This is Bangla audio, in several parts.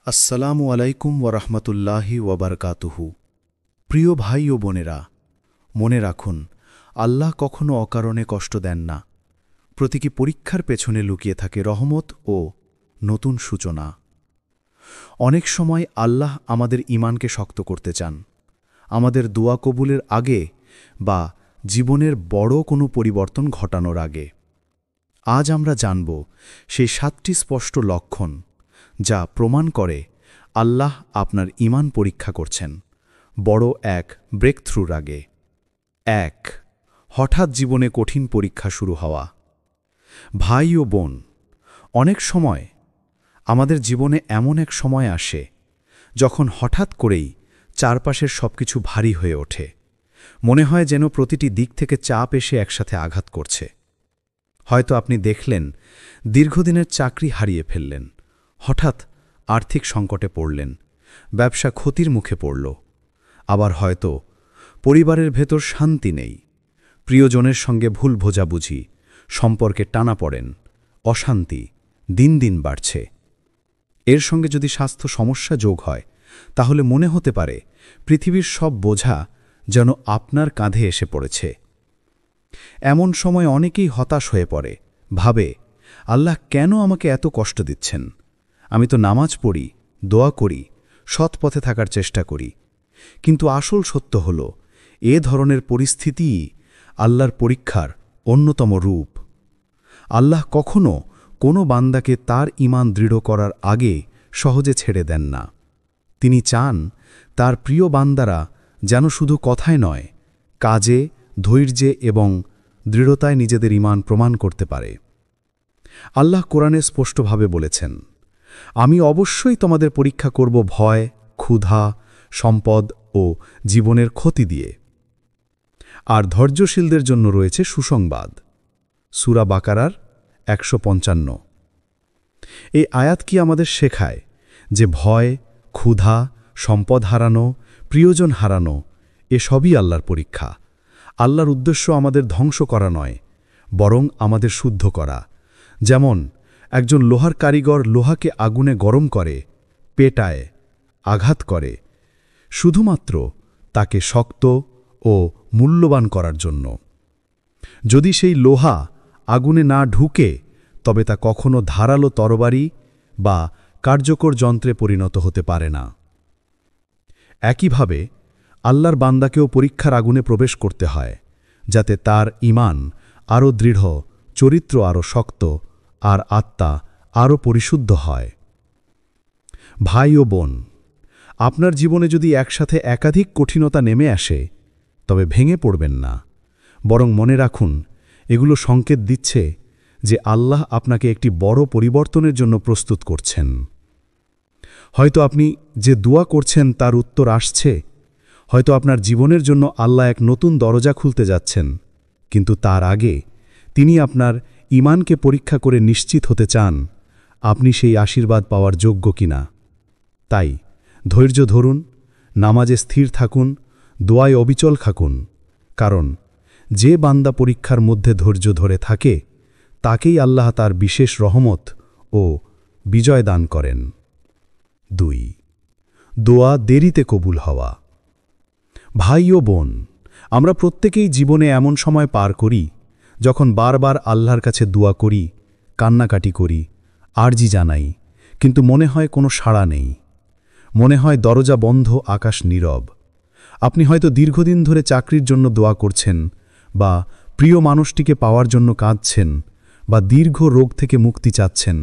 আসসালামু আলাইকুম ওরহমতুল্লাহি ওবরকাতুহু। প্রিয় ভাই ও বোনেরা, মনে রাখুন, আল্লাহ কখনো অকারণে কষ্ট দেন না। প্রতীকী পরীক্ষার পেছনে লুকিয়ে থাকে রহমত ও নতুন সূচনা। অনেক সময় আল্লাহ আমাদের ঈমানকে শক্ত করতে চান, আমাদের দোয়া কবুলের আগে বা জীবনের বড় কোনো পরিবর্তন ঘটানোর আগে। আজ আমরা জানব সেই ৭টি স্পষ্ট লক্ষণ যা প্রমাণ করে আল্লাহ আপনার ঈমান পরীক্ষা করছেন বড় এক ব্রেকথ্রুর আগে। ১. হঠাৎ জীবনে কঠিন পরীক্ষা শুরু হওয়া। ভাই ও বোন, অনেক সময় আমাদের জীবনে এমন এক সময় আসে যখন হঠাৎ করেই চারপাশের সবকিছু ভারী হয়ে ওঠে। মনে হয় যেন প্রতিটি দিক থেকে চাপ এসে একসাথে আঘাত করছে। হয়তো আপনি দেখলেন দীর্ঘদিনের চাকরি হারিয়ে ফেললেন, হঠাৎ আর্থিক সংকটে পড়লেন, ব্যবসা ক্ষতির মুখে পড়ল। আবার হয়তো পরিবারের ভেতর শান্তি নেই, প্রিয়জনের সঙ্গে ভুল বোঝাবুঝি, সম্পর্কে টানাপড়েন, অশান্তি দিন দিন বাড়ছে। এর সঙ্গে যদি স্বাস্থ্য সমস্যা যোগ হয়, তাহলে মনে হতে পারে পৃথিবীর সব বোঝা যেন আপনার কাঁধে এসে পড়েছে। এমন সময় অনেকেই হতাশ হয়ে পড়ে, ভাবে, আল্লাহ কেন আমাকে এত কষ্ট দিচ্ছেন? আমি তো নামাজ পড়ি, দোয়া করি, সৎ পথে থাকার চেষ্টা করি। কিন্তু আসল সত্য হল, এ ধরনের পরিস্থিতিই আল্লাহর পরীক্ষার অন্যতম রূপ। আল্লাহ কখনো কোনো বান্দাকে তার ঈমান দৃঢ় করার আগে সহজে ছেড়ে দেন না। তিনি চান তার প্রিয় বান্দারা যেন শুধু কথায় নয়, কাজে, ধৈর্যে এবং দৃঢ়তায় নিজেদের ঈমান প্রমাণ করতে পারে। আল্লাহ কোরআনে স্পষ্টভাবে বলেছেন, আমি অবশ্যই তোমাদের পরীক্ষা করব ভয়, ক্ষুধা, সম্পদ ও জীবনের ক্ষতি দিয়ে। আর ধৈর্যশীলদের জন্য রয়েছে সুসংবাদ। সূরা বাকারার ১৫৫। এই আয়াত কি আমাদের শেখায় যে ভয়, ক্ষুধা, সম্পদ হারানো, প্রিয়জন হারানো এসবই আল্লাহর পরীক্ষা। আল্লাহর উদ্দেশ্য আমাদের ধ্বংস করা নয়, বরং আমাদের শুদ্ধ করা। যেমন একজন লোহার কারিগর লোহাকে আগুনে গরম করে, পেটায়, আঘাত করে, শুধুমাত্র তাকে শক্ত ও মূল্যবান করার জন্য। যদি সেই লোহা আগুনে না ঢুকে, তবে তা কখনো ধারালো তরবারি বা কার্যকর যন্ত্রে পরিণত হতে পারে না। একইভাবে আল্লাহর বান্দাকেও পরীক্ষার আগুনে প্রবেশ করতে হয়, যাতে তার ঈমান আরও দৃঢ়, চরিত্র আরও শক্ত আর আত্মা আরও পরিশুদ্ধ হয়। ভাই ও বোন, আপনার জীবনে যদি একসাথে একাধিক কঠিনতা নেমে আসে, তবে ভেঙে পড়বেন না, বরং মনে রাখুন, এগুলো সংকেত দিচ্ছে যে আল্লাহ আপনাকে একটি বড় পরিবর্তনের জন্য প্রস্তুত করছেন। হয়তো আপনি যে দোয়া করছেন তার উত্তর আসছে, হয়তো আপনার জীবনের জন্য আল্লাহ এক নতুন দরজা খুলতে যাচ্ছেন, কিন্তু তার আগে তিনি আপনার ঈমানকে পরীক্ষা করে নিশ্চিত হতে চান আপনি সেই আশীর্বাদ পাওয়ার যোগ্য কিনা। তাই ধৈর্য ধরুন, নামাজে স্থির থাকুন, দোয়ায় অবিচল থাকুন, কারণ যে বান্দা পরীক্ষার মধ্যে ধৈর্য ধরে থাকে তাকেই আল্লাহ তার বিশেষ রহমত ও বিজয় দান করেন। ২. দোয়া দেরিতে কবুল হওয়া। ভাই ও বোন, আমরা প্রত্যেকেই জীবনে এমন সময় পার করি যখন বারবার আল্লাহর কাছে দোয়া করি, কান্নাকাটি করি, আরজি জানাই, কিন্তু মনে হয় কোনো সাড়া নেই। মনে হয় দরজা বন্ধ, আকাশ নীরব। আপনি হয়তো দীর্ঘদিন ধরে চাকরির জন্য দোয়া করছেন, বা প্রিয় মানুষটিকে পাওয়ার জন্য কাঁদছেন, বা দীর্ঘ রোগ থেকে মুক্তি চাচ্ছেন,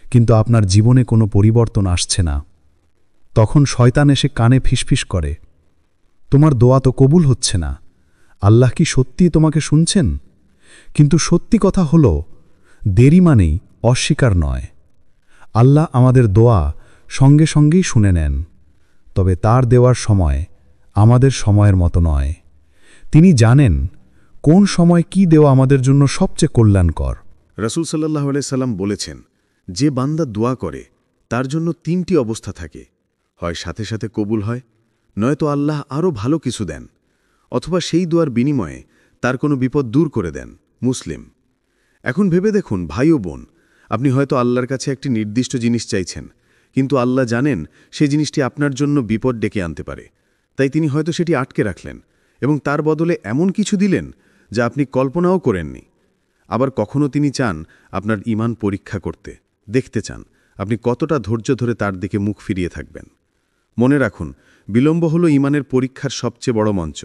কিন্তু আপনার জীবনে কোনো পরিবর্তন আসছে না। তখন শয়তান এসে কানে ফিসফিস করে, তোমার দোয়া তো কবুল হচ্ছে না, আল্লাহ কি সত্যিই তোমাকে শুনছেন? কিন্তু সত্যি কথা হল, দেরি মানেই অস্বীকার নয়। আল্লাহ আমাদের দোয়া সঙ্গে সঙ্গেই শুনে নেন, তবে তার দেওয়ার সময় আমাদের সময়ের মতো নয়। তিনি জানেন কোন সময় কি দেওয়া আমাদের জন্য সবচেয়ে কল্যাণকর। রাসূল সাল্লাল্লাহু আলাইহি সাল্লাম বলেছেন, যে বান্দা দোয়া করে তার জন্য ৩টি অবস্থা থাকে, হয় সাথে সাথে কবুল হয়, নয়তো আল্লাহ আরও ভালো কিছু দেন, অথবা সেই দোয়ার বিনিময়ে তার কোনো বিপদ দূর করে দেন। মুসলিম। এখন ভেবে দেখুন ভাই ও বোন, আপনি হয়তো আল্লাহর কাছে একটি নির্দিষ্ট জিনিস চাইছেন, কিন্তু আল্লাহ জানেন সেই জিনিসটি আপনার জন্য বিপদ ডেকে আনতে পারে, তাই তিনি হয়তো সেটি আটকে রাখলেন এবং তার বদলে এমন কিছু দিলেন যা আপনি কল্পনাও করেননি। আবার কখনো তিনি চান আপনার ঈমান পরীক্ষা করতে, দেখতে চান আপনি কতটা ধৈর্য ধরে তার দিকে মুখ ফিরিয়ে থাকবেন। মনে রাখুন, বিলম্ব হল ঈমানের পরীক্ষার সবচেয়ে বড় মঞ্চ,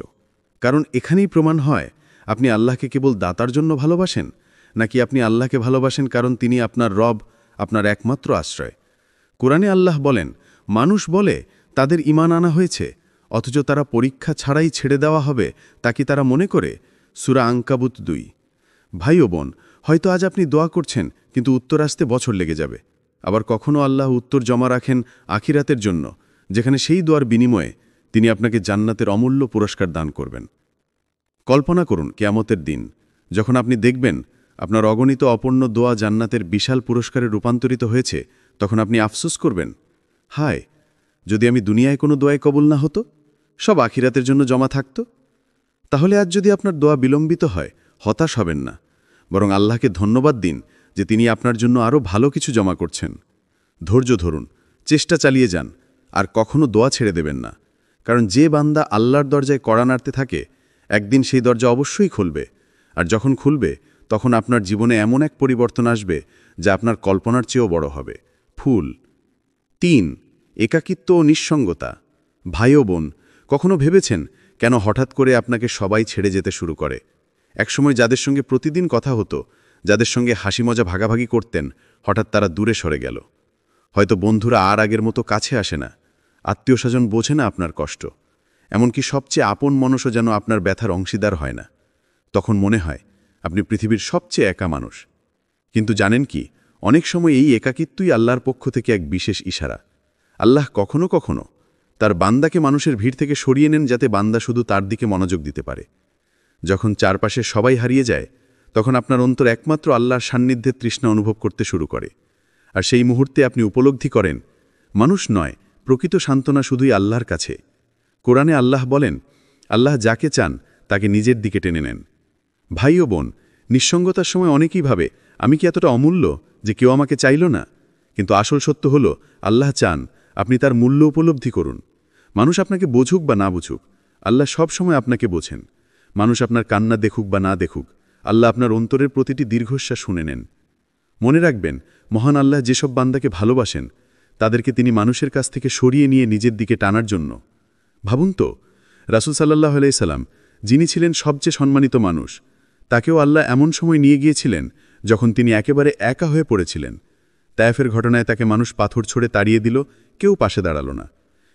কারণ এখানেই প্রমাণ হয় আপনি আল্লাহকে কেবল দাতার জন্য ভালোবাসেন নাকি আপনি আল্লাহকে ভালোবাসেন কারণ তিনি আপনার রব, আপনার একমাত্র আশ্রয়। কোরআনে আল্লাহ বলেন, মানুষ বলে তাদের ঈমান আনা হয়েছে, অথচ তারা পরীক্ষা ছাড়াই ছেড়ে দেওয়া হবে, তা কি তারা মনে করে? সূরা আনকাবুত 2। ভাই ও বোন, হয়তো আজ আপনি দোয়া করছেন কিন্তু উত্তর আসতে বছর লেগে যাবে। আবার কখনো আল্লাহ উত্তর জমা রাখেন আখিরাতের জন্য, যেখানে সেই দোয়ার বিনিময়ে তিনি আপনাকে জান্নাতের অমূল্য পুরস্কার দান করবেন। কল্পনা করুন কিয়ামতের দিন, যখন আপনি দেখবেন আপনার অগণিত অপূর্ণ দোয়া জান্নাতের বিশাল পুরস্কারে রূপান্তরিত হয়েছে, তখন আপনি আফসোস করবেন, হায়, যদি আমি দুনিয়ায় কোনো দোয়াই কবুল না হতো, সব আখিরাতের জন্য জমা থাকত। তাহলে আজ যদি আপনার দোয়া বিলম্বিত হয়, হতাশ হবেন না, বরং আল্লাহকে ধন্যবাদ দিন যে তিনি আপনার জন্য আরও ভালো কিছু জমা করছেন। ধৈর্য ধরুন, চেষ্টা চালিয়ে যান, আর কখনো দোয়া ছেড়ে দেবেন না, কারণ যে বান্দা আল্লাহর দরজায় কড়া নাড়তে থাকে, একদিন সেই দরজা অবশ্যই খুলবে। আর যখন খুলবে, তখন আপনার জীবনে এমন এক পরিবর্তন আসবে যা আপনার কল্পনার চেয়েও বড় হবে। ফুল 3, একাকিত্ব ও নিঃসঙ্গতা। ভাই ও বোন, কখনো ভেবেছেন কেন হঠাৎ করে আপনাকে সবাই ছেড়ে যেতে শুরু করে? একসময় যাদের সঙ্গে প্রতিদিন কথা হতো, যাদের সঙ্গে হাসি মজা ভাগাভাগি করতেন, হঠাৎ তারা দূরে সরে গেল। হয়তো বন্ধুরা আর আগের মতো কাছে আসে না, আত্মীয়স্বজন বোঝে না আপনার কষ্ট, এমনকি সবচেয়ে আপন মানুষও যেন আপনার ব্যথার অংশীদার হয় না। তখন মনে হয় আপনি পৃথিবীর সবচেয়ে একা মানুষ। কিন্তু জানেন কি, অনেক সময় এই একাকিত্বই আল্লাহর পক্ষ থেকে এক বিশেষ ইশারা। আল্লাহ কখনো কখনো তার বান্দাকে মানুষের ভিড় থেকে সরিয়ে নেন, যাতে বান্দা শুধু তার দিকে মনোযোগ দিতে পারে। যখন চারপাশে সবাই হারিয়ে যায়, তখন আপনার অন্তর একমাত্র আল্লাহর সান্নিধ্যের তৃষ্ণা অনুভব করতে শুরু করে। আর সেই মুহূর্তে আপনি উপলব্ধি করেন, মানুষ নয়, প্রকৃত সান্ত্বনা শুধুই আল্লাহর কাছে। কোরআনে আল্লাহ বলেন, আল্লাহ যাকে চান তাকে নিজের দিকে টেনে নেন। ভাই ও বোন, নিঃসঙ্গতার সময় অনেকেই ভাবে, আমি কি এতটা অমূল্য যে কেউ আমাকে চাইল না? কিন্তু আসল সত্য হল, আল্লাহ চান আপনি তার মূল্য উপলব্ধি করুন। মানুষ আপনাকে বুঝুক বা না বুঝুক, আল্লাহ সব সময় আপনাকে বোঝেন। মানুষ আপনার কান্না দেখুক বা না দেখুক, আল্লাহ আপনার অন্তরের প্রতিটি দীর্ঘশ্বাস শুনে নেন। মনে রাখবেন, মহান আল্লাহ যেসব বান্দাকে ভালোবাসেন, তাদেরকে তিনি মানুষের কাছ থেকে সরিয়ে নিয়ে নিজের দিকে টানার জন্য। ভাবুন তো, রাসূল সাল্লাল্লাহু আলাইহি সাল্লাম, যিনি ছিলেন সবচেয়ে সম্মানিত মানুষ, তাকেও আল্লাহ এমন সময় নিয়ে গিয়েছিলেন যখন তিনি একেবারে একা হয়ে পড়েছিলেন। তায়েফের ঘটনায় তাকে মানুষ পাথর ছড়ে তাড়িয়ে দিল, কেউ পাশে দাঁড়াল না।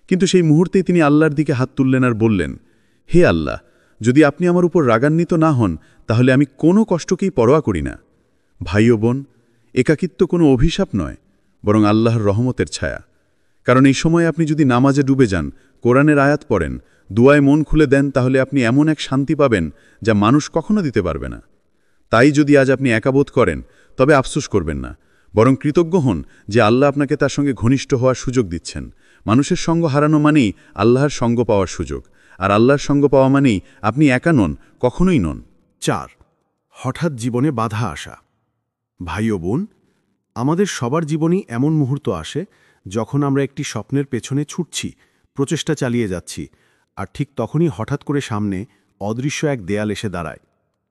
কিন্তু সেই মুহূর্তেই তিনি আল্লাহর দিকে হাত তুললেন আর বললেন, হে আল্লাহ, যদি আপনি আমার উপর রাগান্বিত না হন, তাহলে আমি কোনো কষ্টকেই পরোয়া করি না। ভাই ও বোন, একাকিত্ব কোনো অভিশাপ নয়, বরং আল্লাহর রহমতের ছায়া। কারণ এই সময় আপনি যদি নামাজে ডুবে যান, কোরআনের আয়াত পড়েন, দুয়ায় মন খুলে দেন, তাহলে আপনি এমন এক শান্তি পাবেন যা মানুষ কখনো দিতে পারবে না। তাই যদি আজ আপনি একাবোধ করেন, তবে আফসোস করবেন না, বরং কৃতজ্ঞ হন যে আল্লাহ আপনাকে তার সঙ্গে ঘনিষ্ঠ হওয়ার সুযোগ দিচ্ছেন। মানুষের সঙ্গ হারানো মানেই আল্লাহর সঙ্গ পাওয়ার সুযোগ, আর আল্লাহর সঙ্গ পাওয়া মানেই আপনি একা নন, কখনোই নন। 4, হঠাৎ জীবনে বাধা আসা। ভাই ও বোন, আমাদের সবার জীবনেই এমন মুহূর্ত আসে যখন আমরা একটি স্বপ্নের পেছনে ছুটছি, প্রচেষ্টা চালিয়ে যাচ্ছি, আর ঠিক তখনই হঠাৎ করে সামনে অদৃশ্য এক দেয়াল এসে দাঁড়ায়।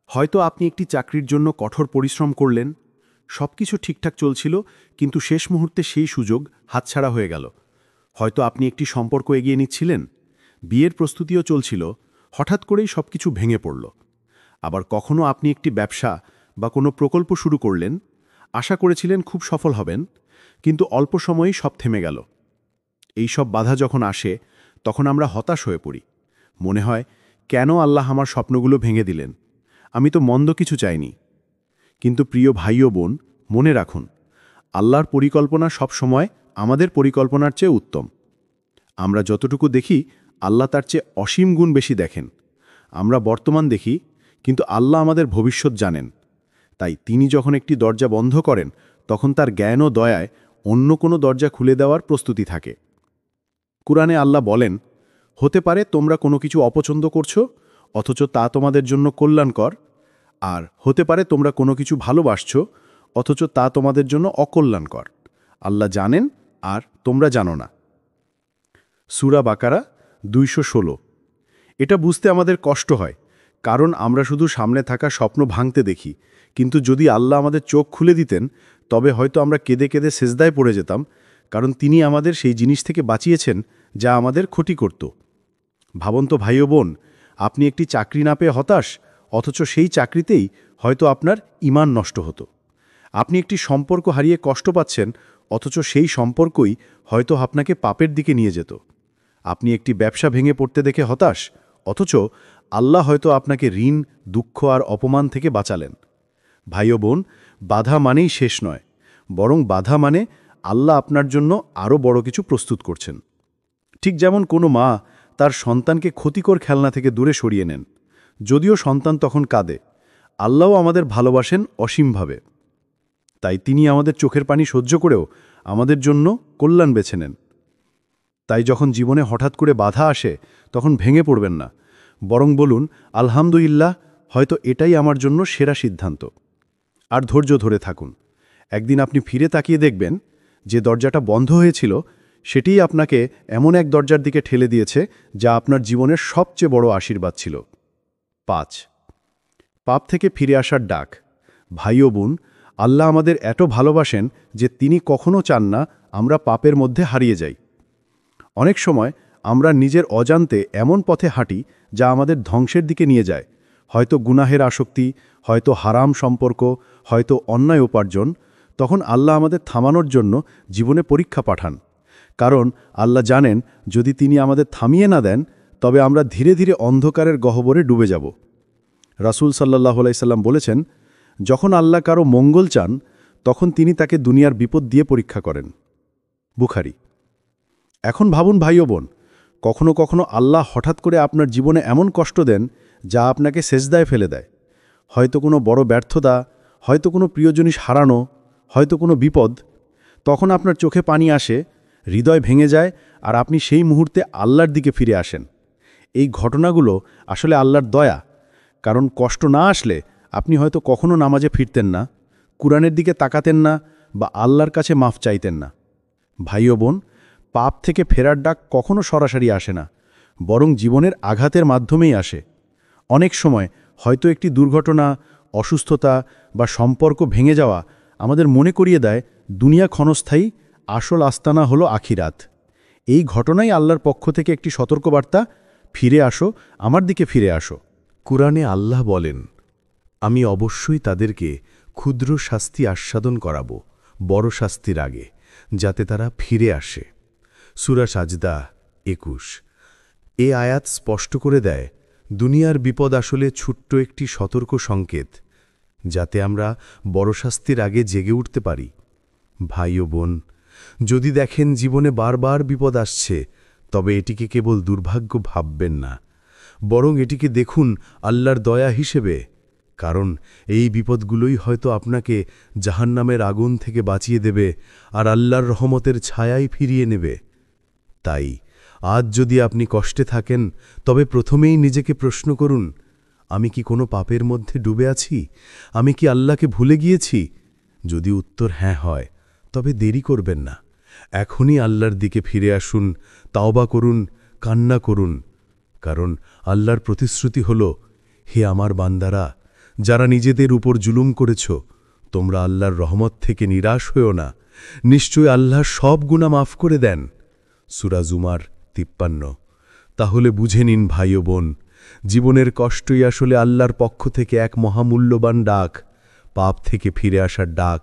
হয়তো আপনি একটি চাকরির জন্য কঠোর পরিশ্রম করলেন, সবকিছু ঠিকঠাক চলছিল, কিন্তু শেষ মুহূর্তে সেই সুযোগ হাতছাড়া হয়ে গেল। হয়তো আপনি একটি সম্পর্ক এগিয়ে নিচ্ছিলেন, বিয়ের প্রস্তুতিও চলছিল, হঠাৎ করেই সবকিছু ভেঙে পড়ল। আবার কখনো আপনি একটি ব্যবসা বা কোনো প্রকল্প শুরু করলেন, আশা করেছিলেন খুব সফল হবেন, কিন্তু অল্প সময়েই সব থেমে গেল। এই সব বাধা যখন আসে, তখন আমরা হতাশ হয়ে পড়ি। মনে হয়, কেন আল্লাহ আমার স্বপ্নগুলো ভেঙে দিলেন? আমি তো মন্দ কিছু চাইনি। কিন্তু প্রিয় ভাই ও বোন, মনে রাখুন, আল্লাহর পরিকল্পনা সব সময় আমাদের পরিকল্পনার চেয়ে উত্তম। আমরা যতটুকু দেখি, আল্লাহ তার চেয়ে অসীম গুণ বেশি দেখেন। আমরা বর্তমান দেখি, কিন্তু আল্লাহ আমাদের ভবিষ্যৎ জানেন। তাই তিনি যখন একটি দরজা বন্ধ করেন, তখন তার জ্ঞান ও দয়ায় অন্য কোনো দরজা খুলে দেওয়ার প্রস্তুতি থাকে। কুরআনে আল্লাহ বলেন, হতে পারে তোমরা কোনো কিছু অপছন্দ করছো, অথচ তা তোমাদের জন্য কল্যাণকর, আর হতে পারে তোমরা কোনো কিছু ভালোবাসছো, অথচ তা তোমাদের জন্য অকল্যাণকর। আল্লাহ জানেন আর তোমরা জানো না। সূরা বাকারা 216। এটা বুঝতে আমাদের কষ্ট হয়, কারণ আমরা শুধু সামনে থাকা স্বপ্ন ভাঙতে দেখি, কিন্তু যদি আল্লাহ আমাদের চোখ খুলে দিতেন তবে হয়তো আমরা কেঁদে কেঁদে সেজদায় পড়ে যেতাম, কারণ তিনি আমাদের সেই জিনিস থেকে বাঁচিয়েছেন যা আমাদের ক্ষতি করত। ভাবুন তো ভাই ও বোন, আপনি একটি চাকরি না পেয়ে হতাশ, অথচ সেই চাকরিতেই হয়তো আপনার ঈমান নষ্ট হতো। আপনি একটি সম্পর্ক হারিয়ে কষ্ট পাচ্ছেন, অথচ সেই সম্পর্কই হয়তো আপনাকে পাপের দিকে নিয়ে যেত। আপনি একটি ব্যবসা ভেঙে পড়তে দেখে হতাশ, অথচ আল্লাহ হয়তো আপনাকে ঋণ, দুঃখ আর অপমান থেকে বাঁচালেন। ভাই ও বোন, বাধা মানেই শেষ নয়, বরং বাধা মানে আল্লাহ আপনার জন্য আরও বড় কিছু প্রস্তুত করছেন। ঠিক যেমন কোনো মা তার সন্তানকে ক্ষতিকর খেলনা থেকে দূরে সরিয়ে নেন, যদিও সন্তান তখন কাঁদে, আল্লাহও আমাদের ভালোবাসেন অসীমভাবে। তাই তিনি আমাদের চোখের পানি সহ্য করেও আমাদের জন্য কল্যাণ বেছে নেন। তাই যখন জীবনে হঠাৎ করে বাধা আসে, তখন ভেঙে পড়বেন না, বরং বলুন, আলহামদুলিল্লাহ, হয়তো এটাই আমার জন্য সেরা সিদ্ধান্ত। আর ধৈর্য ধরে থাকুন। একদিন আপনি ফিরে তাকিয়ে দেখবেন যে দরজাটা বন্ধ হয়েছিল, সেটিই আপনাকে এমন এক দরজার দিকে ঠেলে দিয়েছে যা আপনার জীবনের সবচেয়ে বড় আশীর্বাদ ছিল। 5. পাপ থেকে ফিরে আসার ডাক। ভাই ও বোন, আল্লাহ আমাদের এত ভালোবাসেন যে তিনি কখনো চান না আমরা পাপের মধ্যে হারিয়ে যাই। অনেক সময় আমরা নিজের অজান্তে এমন পথে হাঁটি যা আমাদের ধ্বংসের দিকে নিয়ে যায়, হয়তো গুনাহের আসক্তি, হয়তো হারাম সম্পর্ক, হয়তো অন্যায় উপার্জন। তখন আল্লাহ আমাদের থামানোর জন্য জীবনে পরীক্ষা পাঠান, কারণ আল্লাহ জানেন যদি তিনি আমাদের থামিয়ে না দেন তবে আমরা ধীরে ধীরে অন্ধকারের গহ্বরে ডুবে যাব। রাসূল সাল্লাল্লাহু আলাইহি সাল্লাম বলেছেন, যখন আল্লাহ কারো মঙ্গল চান তখন তিনি তাকে দুনিয়ার বিপদ দিয়ে পরীক্ষা করেন। বুখারী। এখন ভাবুন ভাই ও বোন, কখনো কখনো আল্লাহ হঠাৎ করে আপনার জীবনে এমন কষ্ট দেন যা আপনাকে সেজদায় ফেলে দেয়। হয়তো কোনো বড় ব্যর্থতা, হয়তো কোনো প্রিয় জিনিস হারানো, হয়তো কোনো বিপদ। তখন আপনার চোখে পানি আসে, হৃদয় ভেঙে যায়, আর আপনি সেই মুহূর্তে আল্লাহর দিকে ফিরে আসেন। এই ঘটনাগুলো আসলে আল্লাহর দয়া, কারণ কষ্ট না আসলে আপনি হয়তো কখনো নামাজে ফিরতেন না, কুরআনের দিকে তাকাতেন না, বা আল্লাহর কাছে মাফ চাইতেন না। ভাই ও বোন, পাপ থেকে ফেরার ডাক কখনো সরাসরি আসে না, বরং জীবনের আঘাতের মাধ্যমেই আসে। অনেক সময় হয়তো একটি দুর্ঘটনা, অসুস্থতা বা সম্পর্ক ভেঙে যাওয়া আমাদের মনে করিয়ে দেয় দুনিয়া ক্ষণস্থায়ী, আসল আস্তানা হলো আখিরাত। এই ঘটনাই আল্লাহর পক্ষ থেকে একটি সতর্কবার্তা, ফিরে আসো, আমার দিকে ফিরে আসো। কুরআনে আল্লাহ বলেন, আমি অবশ্যই তাদেরকে ক্ষুদ্র শাস্তি আস্বাদন করাব বড় শাস্তির আগে, যাতে তারা ফিরে আসে। সূরা সাজদা 21। এ আয়াত স্পষ্ট করে দেয় দুনিয়ার বিপদ আসলে ছোট্ট একটি সতর্ক সংকেত, যাতে আমরা বড় শাস্তির আগে জেগে উঠতে পারি। ভাই ও বোন, যদি দেখেন জীবনে বারবার বিপদ আসছে, তবে এটিকে কেবল দুর্ভাগ্য ভাববেন না, বরং এটিকে দেখুন আল্লাহর দয়া হিসেবে, কারণ এই বিপদগুলোই হয়তো আপনাকে জাহান্নামের আগুন থেকে বাঁচিয়ে দেবে আর আল্লাহর রহমতের ছায়ায় ফিরিয়ে নেবে। তাই আজ যদি আপনি কষ্টে থাকেন, তবে প্রথমেই নিজেকে প্রশ্ন করুন, আমি কি কোনো পাপের মধ্যে ডুবে আছি? আমি কি আল্লাহকে ভুলে গিয়েছি? যদি উত্তর হ্যাঁ হয়, তবে দেরি করবেন না, এখনই আল্লাহর দিকে ফিরে আসুন, তাওবা করুন, কান্না করুন, কারণ আল্লাহর প্রতিশ্রুতি হল, হে আমার বান্দারা, যারা নিজেদের উপর জুলুম করেছ, তোমরা আল্লাহর রহমত থেকে নিরাশ হও না, নিশ্চয় আল্লাহ সব গুনাহ মাফ করে দেন। সূরা জুমার 53। তাহলে বুঝে নিন ভাই ও বোন, জীবনের কষ্টই আসলে আল্লাহর পক্ষ থেকে এক মহামূল্যবান ডাক, পাপ থেকে ফিরে আসার ডাক,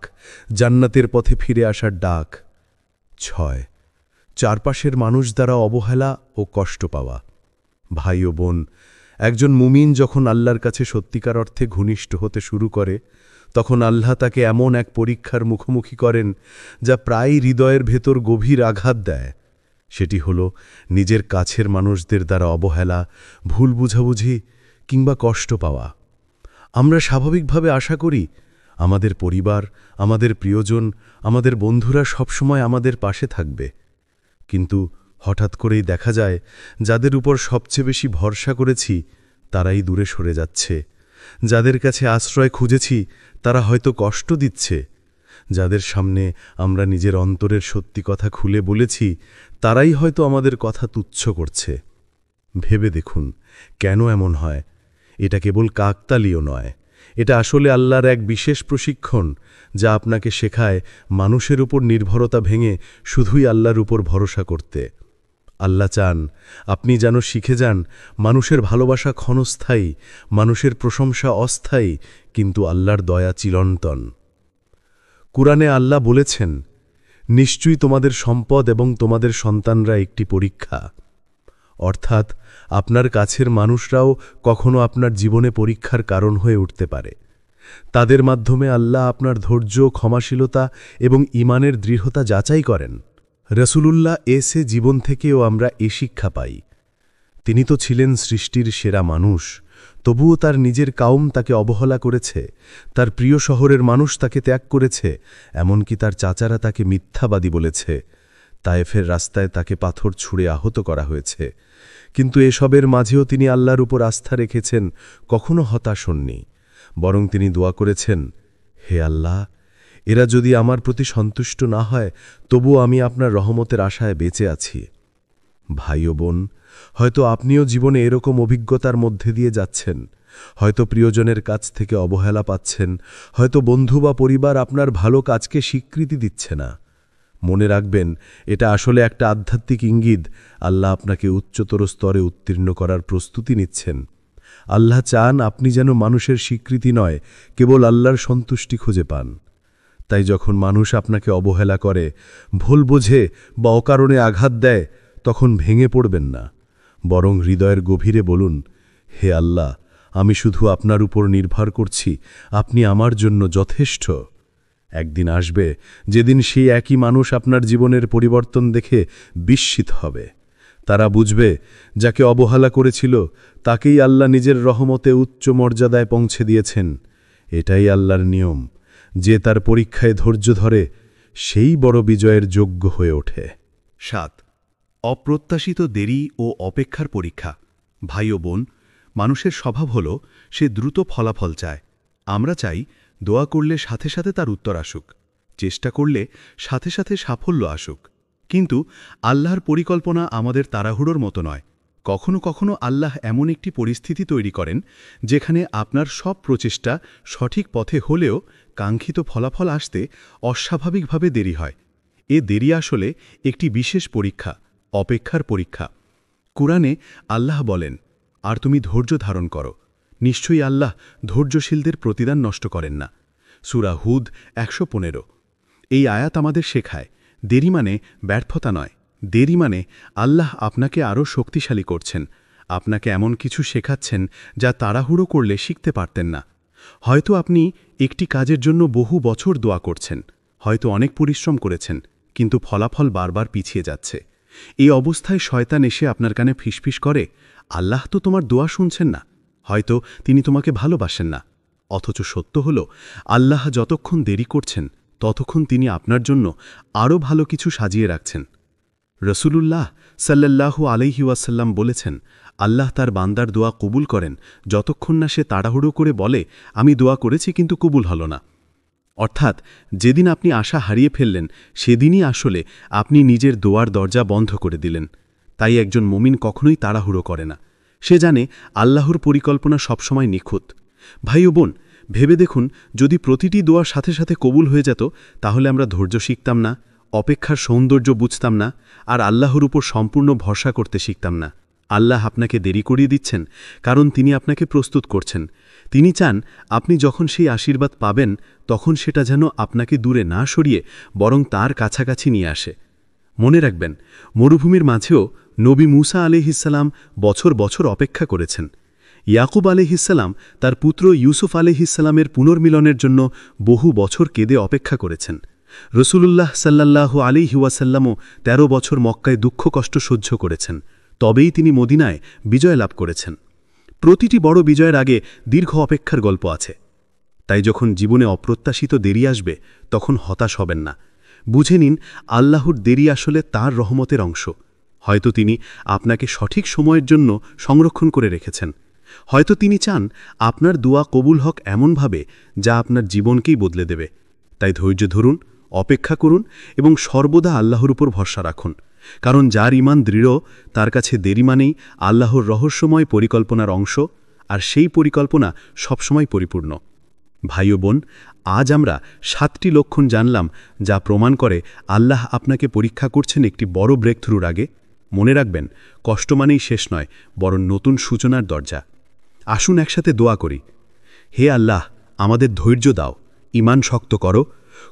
জান্নাতের পথে ফিরে আসার ডাক। 6. চারপাশের মানুষ দ্বারা অবহেলা ও কষ্ট পাওয়া। ভাই ও বোন, একজন মুমিন যখন আল্লাহর কাছে সত্যিকার অর্থে ঘনিষ্ঠ হতে শুরু করে, তখন আল্লাহ তাকে এমন এক পরীক্ষার মুখোমুখি করেন যা প্রায় হৃদয়ের ভেতর গভীর আঘাত দেয়। সেটি হল নিজের কাছের মানুষদের দ্বারা অবহেলা, ভুল বুঝাবুঝি কিংবা কষ্ট পাওয়া। আমরা স্বাভাবিকভাবে আশা করি আমাদের পরিবার, আমাদের প্রিয়জন, আমাদের বন্ধুরা সবসময় আমাদের পাশে থাকবে, কিন্তু হঠাৎ করেই দেখা যায় যাদের উপর সবচেয়ে বেশি ভরসা করেছি তারাই দূরে সরে যাচ্ছে, যাদের কাছে আশ্রয় খুঁজেছি তারা হয়তো কষ্ট দিচ্ছে, যাদের সামনে আমরা নিজের অন্তরের সত্যি কথা খুলে বলেছি তারাই হয়তো আমাদের কথা তুচ্ছ করছে। ভেবে দেখুন কেন এমন হয়। এটা কেবল কাকতালীয় নয়, এটা আসলে আল্লাহর এক বিশেষ প্রশিক্ষণ, যা আপনাকে শেখায় মানুষের উপর নির্ভরতা ভেঙে শুধুই আল্লাহর উপর ভরসা করতে। আল্লাহ চান আপনি যেন শিখে যান মানুষের ভালোবাসা ক্ষণস্থায়ী, মানুষের প্রশংসা অস্থায়ী, কিন্তু আল্লাহর দয়া চিরন্তন। কুরআনে আল্লাহ বলেছেন, নিশ্চয়ই তোমাদের সম্পদ এবং তোমাদের সন্তানরা একটি পরীক্ষা। অর্থাৎ আপনার কাছের মানুষরাও কখনো আপনার জীবনে পরীক্ষার কারণ হয়ে উঠতে পারে। তাদের মাধ্যমে আল্লাহ আপনার ধৈর্য, ক্ষমাশীলতা এবং ঈমানের দৃঢ়তা যাচাই করেন। রসুলুল্লাহ এসে জীবন থেকেও আমরা এ শিক্ষা পাই। তিনি তো ছিলেন সৃষ্টির সেরা মানুষ, তবুও তার নিজের কাউম তাকে অবহেলা করেছে, তার প্রিয় শহরের মানুষ তাকে ত্যাগ করেছে, এমনকি তার চাচারা তাকে মিথ্যাবাদী বলেছে। তায়েফের রাস্তায় তাকে পাথর ছুঁড়ে আহত করা হয়েছে। কিন্তু এসবের মাঝেও তিনি আল্লাহর উপর আস্থা রেখেছেন, কখনো হতাশ হননি। বরং তিনি দোয়া করেছেন, হে আল্লাহ, এরা যদি আমার প্রতি সন্তুষ্ট না হয় তবুও আমি আপনার রহমতের আশায় বেঁচে আছি। ভাই ও বোন, হয়তো আপনিও জীবনে এরকম অভিজ্ঞতার মধ্যে দিয়ে যাচ্ছেন। হয়তো প্রিয়জনের কাছ থেকে অবহেলা পাচ্ছেন, হয়তো বন্ধু বা পরিবার আপনার ভালো কাজকে স্বীকৃতি দিচ্ছে না। মনে রাখবেন, এটা আসলে একটা আধ্যাত্মিক ইঙ্গিত। আল্লাহ আপনাকে উচ্চতর স্তরে উত্তীর্ণ করার প্রস্তুতি নিচ্ছেন। আল্লাহ চান আপনি যেন মানুষের স্বীকৃতি নয়, কেবল আল্লাহর সন্তুষ্টি খুঁজে পান। তাই যখন মানুষ আপনাকে অবহেলা করে, ভুল বোঝে বা অকারণে আঘাত দেয়, তখন ভেঙে পড়বেন না। বরং হৃদয়ের গভীরে বলুন, হে আল্লাহ, আমি শুধু আপনার উপর নির্ভর করছি, আপনি আমার জন্য যথেষ্ট। একদিন আসবে যেদিন সেই একই মানুষ আপনার জীবনের পরিবর্তন দেখে বিস্মিত হবে। তারা বুঝবে, যাকে অবহেলা করেছিল তাকেই আল্লাহ নিজের রহমতে উচ্চ মর্যাদায় পৌঁছে দিয়েছেন। এটাই আল্লাহর নিয়ম। যে তার পরীক্ষায় ধৈর্য ধরে সেই বড় বিজয়ের যোগ্য হয়ে ওঠে। ৭. অপ্রত্যাশিত দেরি ও অপেক্ষার পরীক্ষা। ভাই ও বোন, মানুষের স্বভাব হল সে দ্রুত ফলাফল চায়। আমরা চাই দোয়া করলে সাথে সাথে তার উত্তর আসুক, চেষ্টা করলে সাথে সাথে সাফল্য আসুক। কিন্তু আল্লাহর পরিকল্পনা আমাদের তাড়াহুড়োর মতো নয়। কখনো কখনো আল্লাহ এমন একটি পরিস্থিতি তৈরি করেন যেখানে আপনার সব প্রচেষ্টা সঠিক পথে হলেও কাঙ্ক্ষিত ফলাফল আসতে অস্বাভাবিকভাবে দেরি হয়। এ দেরি আসলে একটি বিশেষ পরীক্ষা, অপেক্ষার পরীক্ষা। কুরআনে আল্লাহ বলেন, আর তুমি ধৈর্য ধারণ করো, নিশ্চয়ই আল্লাহ ধৈর্যশীলদের প্রতিদান নষ্ট করেন না। সূরা হুদ ১১৫। এই আয়াত আমাদের শেখায়, দেরি মানে ব্যর্থতা নয়। দেরি মানে আল্লাহ আপনাকে আরও শক্তিশালী করছেন, আপনাকে এমন কিছু শেখাচ্ছেন যা তাড়াহুড়ো করলে শিখতে পারতেন না। হয়তো আপনি একটি কাজের জন্য বহু বছর দোয়া করছেন, হয়তো অনেক পরিশ্রম করেছেন, কিন্তু ফলাফল বারবার পিছিয়ে যাচ্ছে। এই অবস্থায় শয়তান এসে আপনার কানে ফিসফিস করে, আল্লাহ তো তোমার দোয়া শুনছেন না, হয়তো তিনি তোমাকে ভালোবাসেন না। অথচ সত্য হল, আল্লাহ যতক্ষণ দেরি করছেন ততক্ষণ তিনি আপনার জন্য আরও ভালো কিছু সাজিয়ে রাখছেন। রসুলুল্লাহ সাল্লাল্লাহু আলাইহি ওয়াসাল্লাম বলেছেন, আল্লাহ তার বান্দার দোয়া কবুল করেন যতক্ষণ না সে তাড়াহুড়ো করে বলে, আমি দোয়া করেছি কিন্তু কবুল হল না। অর্থাৎ যেদিন আপনি আশা হারিয়ে ফেললেন সেদিনই আসলে আপনি নিজের দোয়ার দরজা বন্ধ করে দিলেন। তাই একজন মুমিন কখনোই তাড়াহুড়ো করে না। সে জানে আল্লাহর পরিকল্পনা সবসময় নিখুঁত। ভাই ও বোন, ভেবে দেখুন, যদি প্রতিটি দোয়ার সাথে সাথে কবুল হয়ে যেত, তাহলে আমরা ধৈর্য শিখতাম না, অপেক্ষার সৌন্দর্য বুঝতাম না, আর আল্লাহর উপর সম্পূর্ণ ভরসা করতে শিখতাম না। আল্লাহ আপনাকে দেরি করিয়ে দিচ্ছেন কারণ তিনি আপনাকে প্রস্তুত করছেন। তিনি চান আপনি যখন সেই আশীর্বাদ পাবেন তখন সেটা যেন আপনাকে দূরে না সরিয়ে বরং তার কাছাকাছি নিয়ে আসে। মনে রাখবেন, মরুভূমির মাঝেও নবী মূসা আলাইহিসসালাম বছর বছর অপেক্ষা করেছেন। ইয়াকুব আলাইহিসসালাম তার পুত্র ইউসুফ আলাইহিসসালামের পুনর্মিলনের জন্য বহু বছর কেঁদে অপেক্ষা করেছেন। রসুলুল্লাহ সাল্লাল্লাহু আলাইহি ওয়াসাল্লামও ১৩ বছর মক্কায় দুঃখ কষ্ট সহ্য করেছেন, তবেই তিনি মদিনায় বিজয় লাভ করেছেন। প্রতিটি বড় বিজয়ের আগে দীর্ঘ অপেক্ষার গল্প আছে। তাই যখন জীবনে অপ্রত্যাশিত দেরি আসবে তখন হতাশ হবেন না। বুঝে নিন, আল্লাহর দেরি আসলে তার রহমতের অংশ। হয়তো তিনি আপনাকে সঠিক সময়ের জন্য সংরক্ষণ করে রেখেছেন, হয়তো তিনি চান আপনার দোয়া কবুল হক এমনভাবে যা আপনার জীবনকেই বদলে দেবে। তাই ধৈর্য ধরুন, অপেক্ষা করুন এবং সর্বদা আল্লাহর উপর ভরসা রাখুন, কারণ যার ঈমান দৃঢ় তার কাছে দেরি মানেই আল্লাহর রহস্যময় পরিকল্পনার অংশ, আর সেই পরিকল্পনা সবসময় পরিপূর্ণ। ভাই ও বোন, আজ আমরা 7টি লক্ষণ জানলাম যা প্রমাণ করে আল্লাহ আপনাকে পরীক্ষা করছেন একটি বড় ব্রেকথ্রুর আগে। মনে রাখবেন, কষ্ট মানেই শেষ নয়, বরং নতুন সূচনার দরজা। আসুন একসাথে দোয়া করি। হে আল্লাহ, আমাদের ধৈর্য দাও, ঈমান শক্ত করো,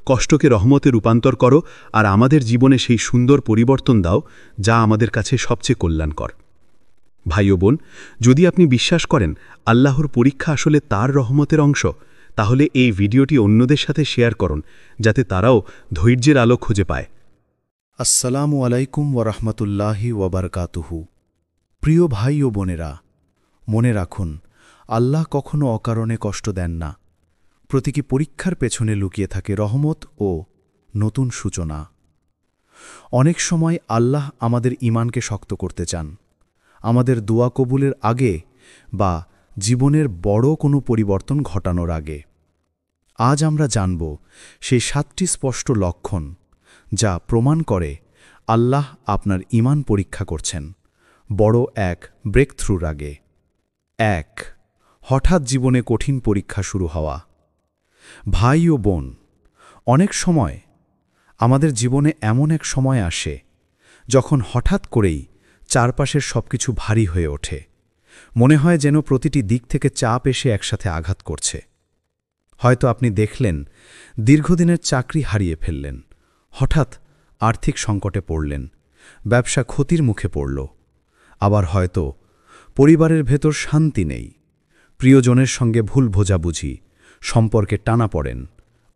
কষ্টকে রহমতে রূপান্তর করো, আর আমাদের জীবনে সেই সুন্দর পরিবর্তন দাও যা আমাদের কাছে সবচেয়ে কল্যাণকর। ভাই ও বোন, যদি আপনি বিশ্বাস করেন আল্লাহর পরীক্ষা আসলে তার রহমতের অংশ, তাহলে এই ভিডিওটি অন্যদের সাথে শেয়ার করুন, যাতে তারাও ধৈর্যের আলো খুঁজে পায়। আসসালামু আলাইকুম ওরহমতুল্লাহি ওবরকাতুহু। প্রিয় ভাই ও বোনেরা, মনে রাখুন, আল্লাহ কখনো অকারণে কষ্ট দেন না। প্রতিটি পরীক্ষার পেছনে লুকিয়ে থাকে রহমত ও নতুন সূচনা। অনেক সময় আল্লাহ আমাদের ঈমানকে শক্ত করতে চান, আমাদের দোয়া কবুলের আগে বা জীবনের বড় কোনো পরিবর্তন ঘটানোর আগে। আজ আমরা জানব সেই 7টি স্পষ্ট লক্ষণ যা প্রমাণ করে আল্লাহ আপনার ঈমান পরীক্ষা করছেন বড় এক ব্রেকথ্রুর আগে। 1. হঠাৎ জীবনে কঠিন পরীক্ষা শুরু হওয়া। ভাই ও বোন, অনেক সময় আমাদের জীবনে এমন এক সময় আসে যখন হঠাৎ করেই চারপাশের সবকিছু ভারী হয়ে ওঠে। মনে হয় যেন প্রতিটি দিক থেকে চাপ এসে একসাথে আঘাত করছে। হয়তো আপনি দেখলেন দীর্ঘদিনের চাকরি হারিয়ে ফেললেন, হঠাৎ আর্থিক সংকটে পড়লেন, ব্যবসা ক্ষতির মুখে পড়ল। আবার হয়তো পরিবারের ভেতর শান্তি নেই, প্রিয়জনের সঙ্গে ভুল বোঝাবুঝি, সম্পর্কে টানাপড়েন,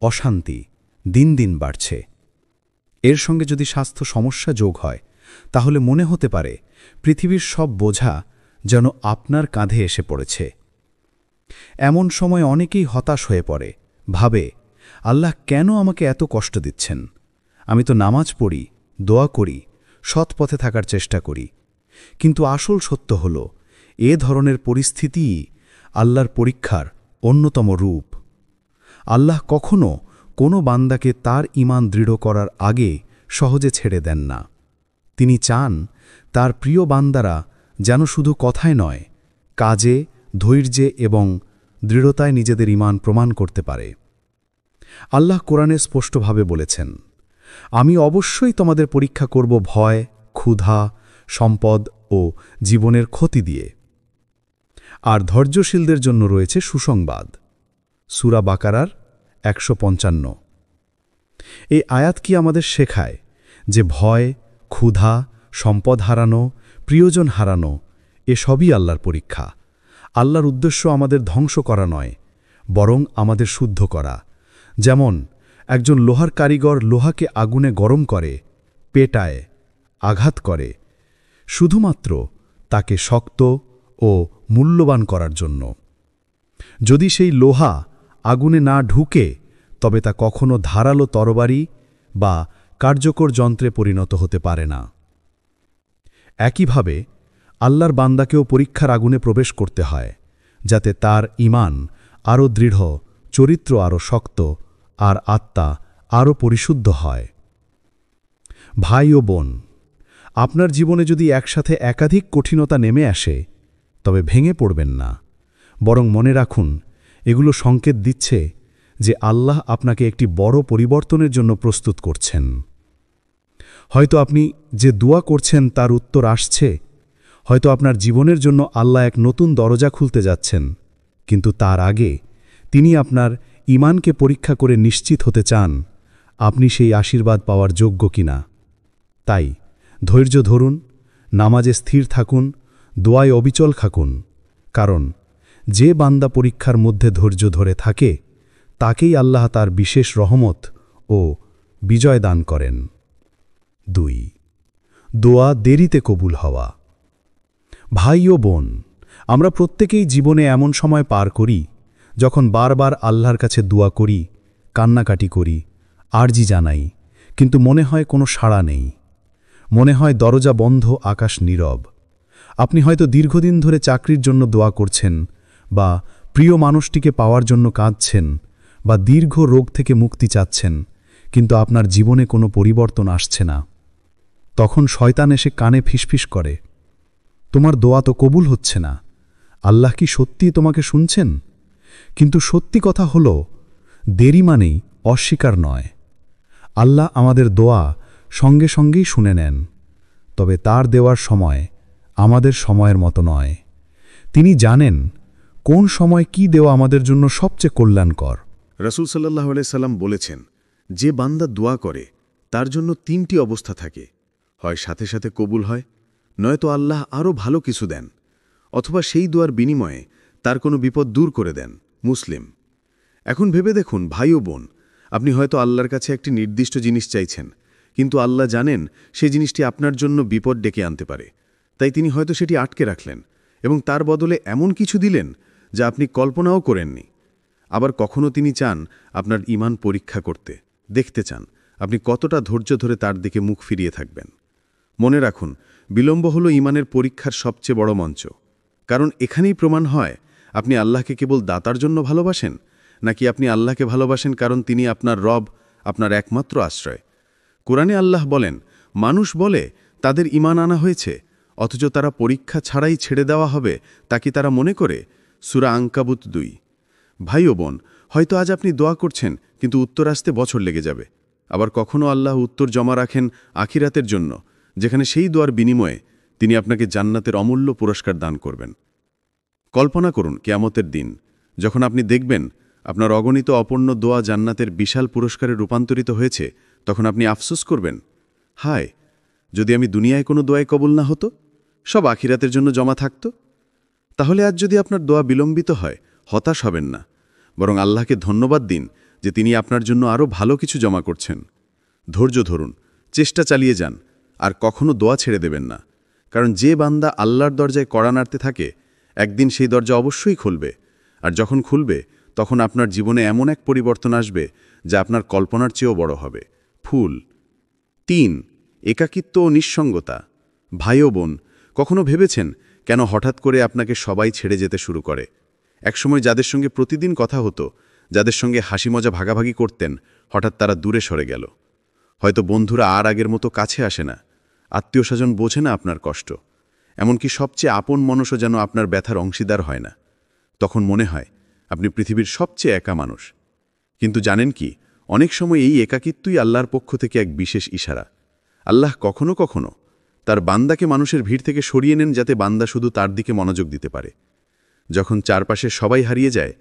অশান্তি দিন দিন বাড়ছে। এর সঙ্গে যদি স্বাস্থ্য সমস্যা যোগ হয়, তাহলে মনে হতে পারে পৃথিবীর সব বোঝা যেন আপনার কাঁধে এসে পড়েছে। এমন সময় অনেকেই হতাশ হয়ে পড়ে, ভাবে, আল্লাহ কেন আমাকে এত কষ্ট দিচ্ছেন? আমি তো নামাজ পড়ি, দোয়া করি, সৎ পথে থাকার চেষ্টা করি। কিন্তু আসল সত্য হল, এ ধরনের পরিস্থিতিই আল্লাহর পরীক্ষার অন্যতম রূপ। আল্লাহ কখনো কোনো বান্দাকে তার ঈমান দৃঢ় করার আগে সহজে ছেড়ে দেন না। তিনি চান তার প্রিয় বান্দারা যেন শুধু কথায় নয়, কাজে, ধৈর্যে এবং দৃঢ়তায় নিজেদের ঈমান প্রমাণ করতে পারে। আল্লাহ কোরআনে স্পষ্টভাবে বলেছেন, আমি অবশ্যই তোমাদের পরীক্ষা করব ভয়, ক্ষুধা, সম্পদ ও জীবনের ক্ষতি দিয়ে। আর ধৈর্যশীলদের জন্য রয়েছে সুসংবাদ। সূরা বাকারার 155। এই আয়াত কি আমাদের শেখায় যে ভয়, ক্ষুধা, সম্পদ হারানো, প্রিয়জন হারানো এসবই আল্লাহর পরীক্ষা। আল্লাহর উদ্দেশ্য আমাদের ধ্বংস করা নয়, বরং আমাদের শুদ্ধ করা। যেমন একজন লোহার কারিগর লোহাকে আগুনে গরম করে, পেটায়, আঘাত করে, শুধুমাত্র তাকে শক্ত ও মূল্যবান করার জন্য। যদি সেই লোহা আগুনে না ঢুকে, তবে তা কখনো ধারালো তরবারি বা কার্যকর যন্ত্রে পরিণত হতে পারে না। একইভাবে আল্লাহর বান্দাকেও পরীক্ষার আগুনে প্রবেশ করতে হয়, যাতে তার ঈমান আরও দৃঢ়, চরিত্র আরও শক্ত আর আত্মা আরও পরিশুদ্ধ হয়। ভাই ও বোন, আপনার জীবনে যদি একসাথে একাধিক কঠিনতা নেমে আসে, তবে ভেঙে পড়বেন না, বরং মনে রাখুন, এগুলো সংকেত দিচ্ছে যে আল্লাহ আপনাকে একটি বড় পরিবর্তনের জন্য প্রস্তুত করছেন। হয়তো আপনি যে দোয়া করছেন তার উত্তর আসছে, হয়তো আপনার জীবনের জন্য আল্লাহ এক নতুন দরজা খুলতে যাচ্ছেন, কিন্তু তার আগে তিনি আপনার ঈমানকে পরীক্ষা করে নিশ্চিত হতে চান আপনি সেই আশীর্বাদ পাওয়ার যোগ্য কিনা। তাই ধৈর্য ধরুন, নামাজে স্থির থাকুন, দোয়ায় অবিচল থাকুন, কারণ যে বান্দা পরীক্ষার মধ্যে ধৈর্য ধরে থাকে তাকেই আল্লাহ তার বিশেষ রহমত ও বিজয় দান করেন। 2. দোয়া দেরিতে কবুল হওয়া। ভাই ও বোন, আমরা প্রত্যেকেই জীবনে এমন সময় পার করি যখন বারবার আল্লাহর কাছে দোয়া করি, কান্নাকাটি করি, আরজি জানাই, কিন্তু মনে হয় কোনো সাড়া নেই। মনে হয় দরজা বন্ধ, আকাশ নীরব। আপনি হয়তো দীর্ঘদিন ধরে চাকরির জন্য দোয়া করছেন বা প্রিয় মানুষটিকে পাওয়ার জন্য কাঁদছেন, বা দীর্ঘ রোগ থেকে মুক্তি চাচ্ছেন, কিন্তু আপনার জীবনে কোনো পরিবর্তন আসছে না। তখন শয়তান এসে কানে ফিসফিস করে, তোমার দোয়া তো কবুল হচ্ছে না, আল্লাহ কি সত্যিই তোমাকে শুনছেন? কিন্তু সত্যি কথা হল, দেরি মানেই অস্বীকার নয়। আল্লাহ আমাদের দোয়া সঙ্গে সঙ্গেই শুনে নেন, তবে তার দেওয়ার সময় আমাদের সময়ের মতো নয়। তিনি জানেন কোন সময় কি দেওয়া আমাদের জন্য সবচেয়ে কল্যাণকর। রাসূল সাল্লাল্লাহু আলাইহি সাল্লাম বলেছেন, যে বান্দা দোয়া করে তার জন্য তিনটি অবস্থা থাকে, হয় সাথে সাথে কবুল হয়, নয়তো আল্লাহ আরও ভালো কিছু দেন, অথবা সেই দোয়ার বিনিময়ে তার কোনো বিপদ দূর করে দেন। মুসলিম। এখন ভেবে দেখুন ভাই ও বোন, আপনি হয়তো আল্লাহর কাছে একটি নির্দিষ্ট জিনিস চাইছেন, কিন্তু আল্লাহ জানেন সেই জিনিসটি আপনার জন্য বিপদ ডেকে আনতে পারে, তাই তিনি হয়তো সেটি আটকে রাখলেন এবং তার বদলে এমন কিছু দিলেন যা আপনি কল্পনাও করেননি। আবার কখনো তিনি চান আপনার ঈমান পরীক্ষা করতে, দেখতে চান আপনি কতটা ধৈর্য ধরে তার দিকে মুখ ফিরিয়ে থাকবেন। মনে রাখুন, বিলম্ব হল ঈমানের পরীক্ষার সবচেয়ে বড় মঞ্চ, কারণ এখানেই প্রমাণ হয় আপনি আল্লাহকে কেবল দাতার জন্য ভালোবাসেন, নাকি আপনি আল্লাহকে ভালোবাসেন কারণ তিনি আপনার রব, আপনার একমাত্র আশ্রয়। কোরআনে আল্লাহ বলেন, মানুষ বলে তাদের ঈমান আনা হয়েছে, অথচ তারা পরীক্ষা ছাড়াই ছেড়ে দেওয়া হবে, তা কি তারা মনে করে? সূরা আনকাবুত 2। ভাই ও বোন, হয়তো আজ আপনি দোয়া করছেন, কিন্তু উত্তর আসতে বছর লেগে যাবে। আবার কখনো আল্লাহ উত্তর জমা রাখেন আখিরাতের জন্য, যেখানে সেই দোয়ার বিনিময়ে তিনি আপনাকে জান্নাতের অমূল্য পুরস্কার দান করবেন। কল্পনা করুন কিয়ামতের দিন, যখন আপনি দেখবেন আপনার অগণিত অপূর্ণ দোয়া জান্নাতের বিশাল পুরস্কারে রূপান্তরিত হয়েছে, তখন আপনি আফসোস করবেন, হায়, যদি আমি দুনিয়ায় কোনো দোয়ায় কবুল না হতো, সব আখিরাতের জন্য জমা থাকত। তাহলে আজ যদি আপনার দোয়া বিলম্বিত হয়, হতাশ হবেন না, বরং আল্লাহকে ধন্যবাদ দিন যে তিনি আপনার জন্য আরও ভালো কিছু জমা করছেন। ধৈর্য ধরুন, চেষ্টা চালিয়ে যান, আর কখনো দোয়া ছেড়ে দেবেন না, কারণ যে বান্দা আল্লাহর দরজায় কড়া নাড়তে থাকে, একদিন সেই দরজা অবশ্যই খুলবে, আর যখন খুলবে তখন আপনার জীবনে এমন এক পরিবর্তন আসবে যা আপনার কল্পনার চেয়েও বড় হবে। ফুল। 3. একাকিত্ব ও নিঃসঙ্গতা। ভাই ও বোন, কখনো ভেবেছেন কেন হঠাৎ করে আপনাকে সবাই ছেড়ে যেতে শুরু করে? একসময় যাদের সঙ্গে প্রতিদিন কথা হতো, যাদের সঙ্গে হাসি মজা ভাগাভাগি করতেন, হঠাৎ তারা দূরে সরে গেল। হয়তো বন্ধুরা আর আগের মতো কাছে আসে না, আত্মীয়স্বজন বোঝে না আপনার কষ্ট, এমনকি সবচেয়ে আপন মানুষও যেন আপনার ব্যথার অংশীদার হয় না। তখন মনে হয় আপনি পৃথিবীর সবচেয়ে একা মানুষ। কিন্তু জানেন কি, অনেক সময় এই একাকিত্বই আল্লাহর পক্ষ থেকে এক বিশেষ ইশারা। আল্লাহ কখনো কখনো তার বান্দাকে মানুষের ভিড় থেকে সরিয়ে নেন, যাতে বান্দা শুধু তার দিকে মনোযোগ দিতে পারে। যখন চারপাশে সবাই হারিয়ে যায়,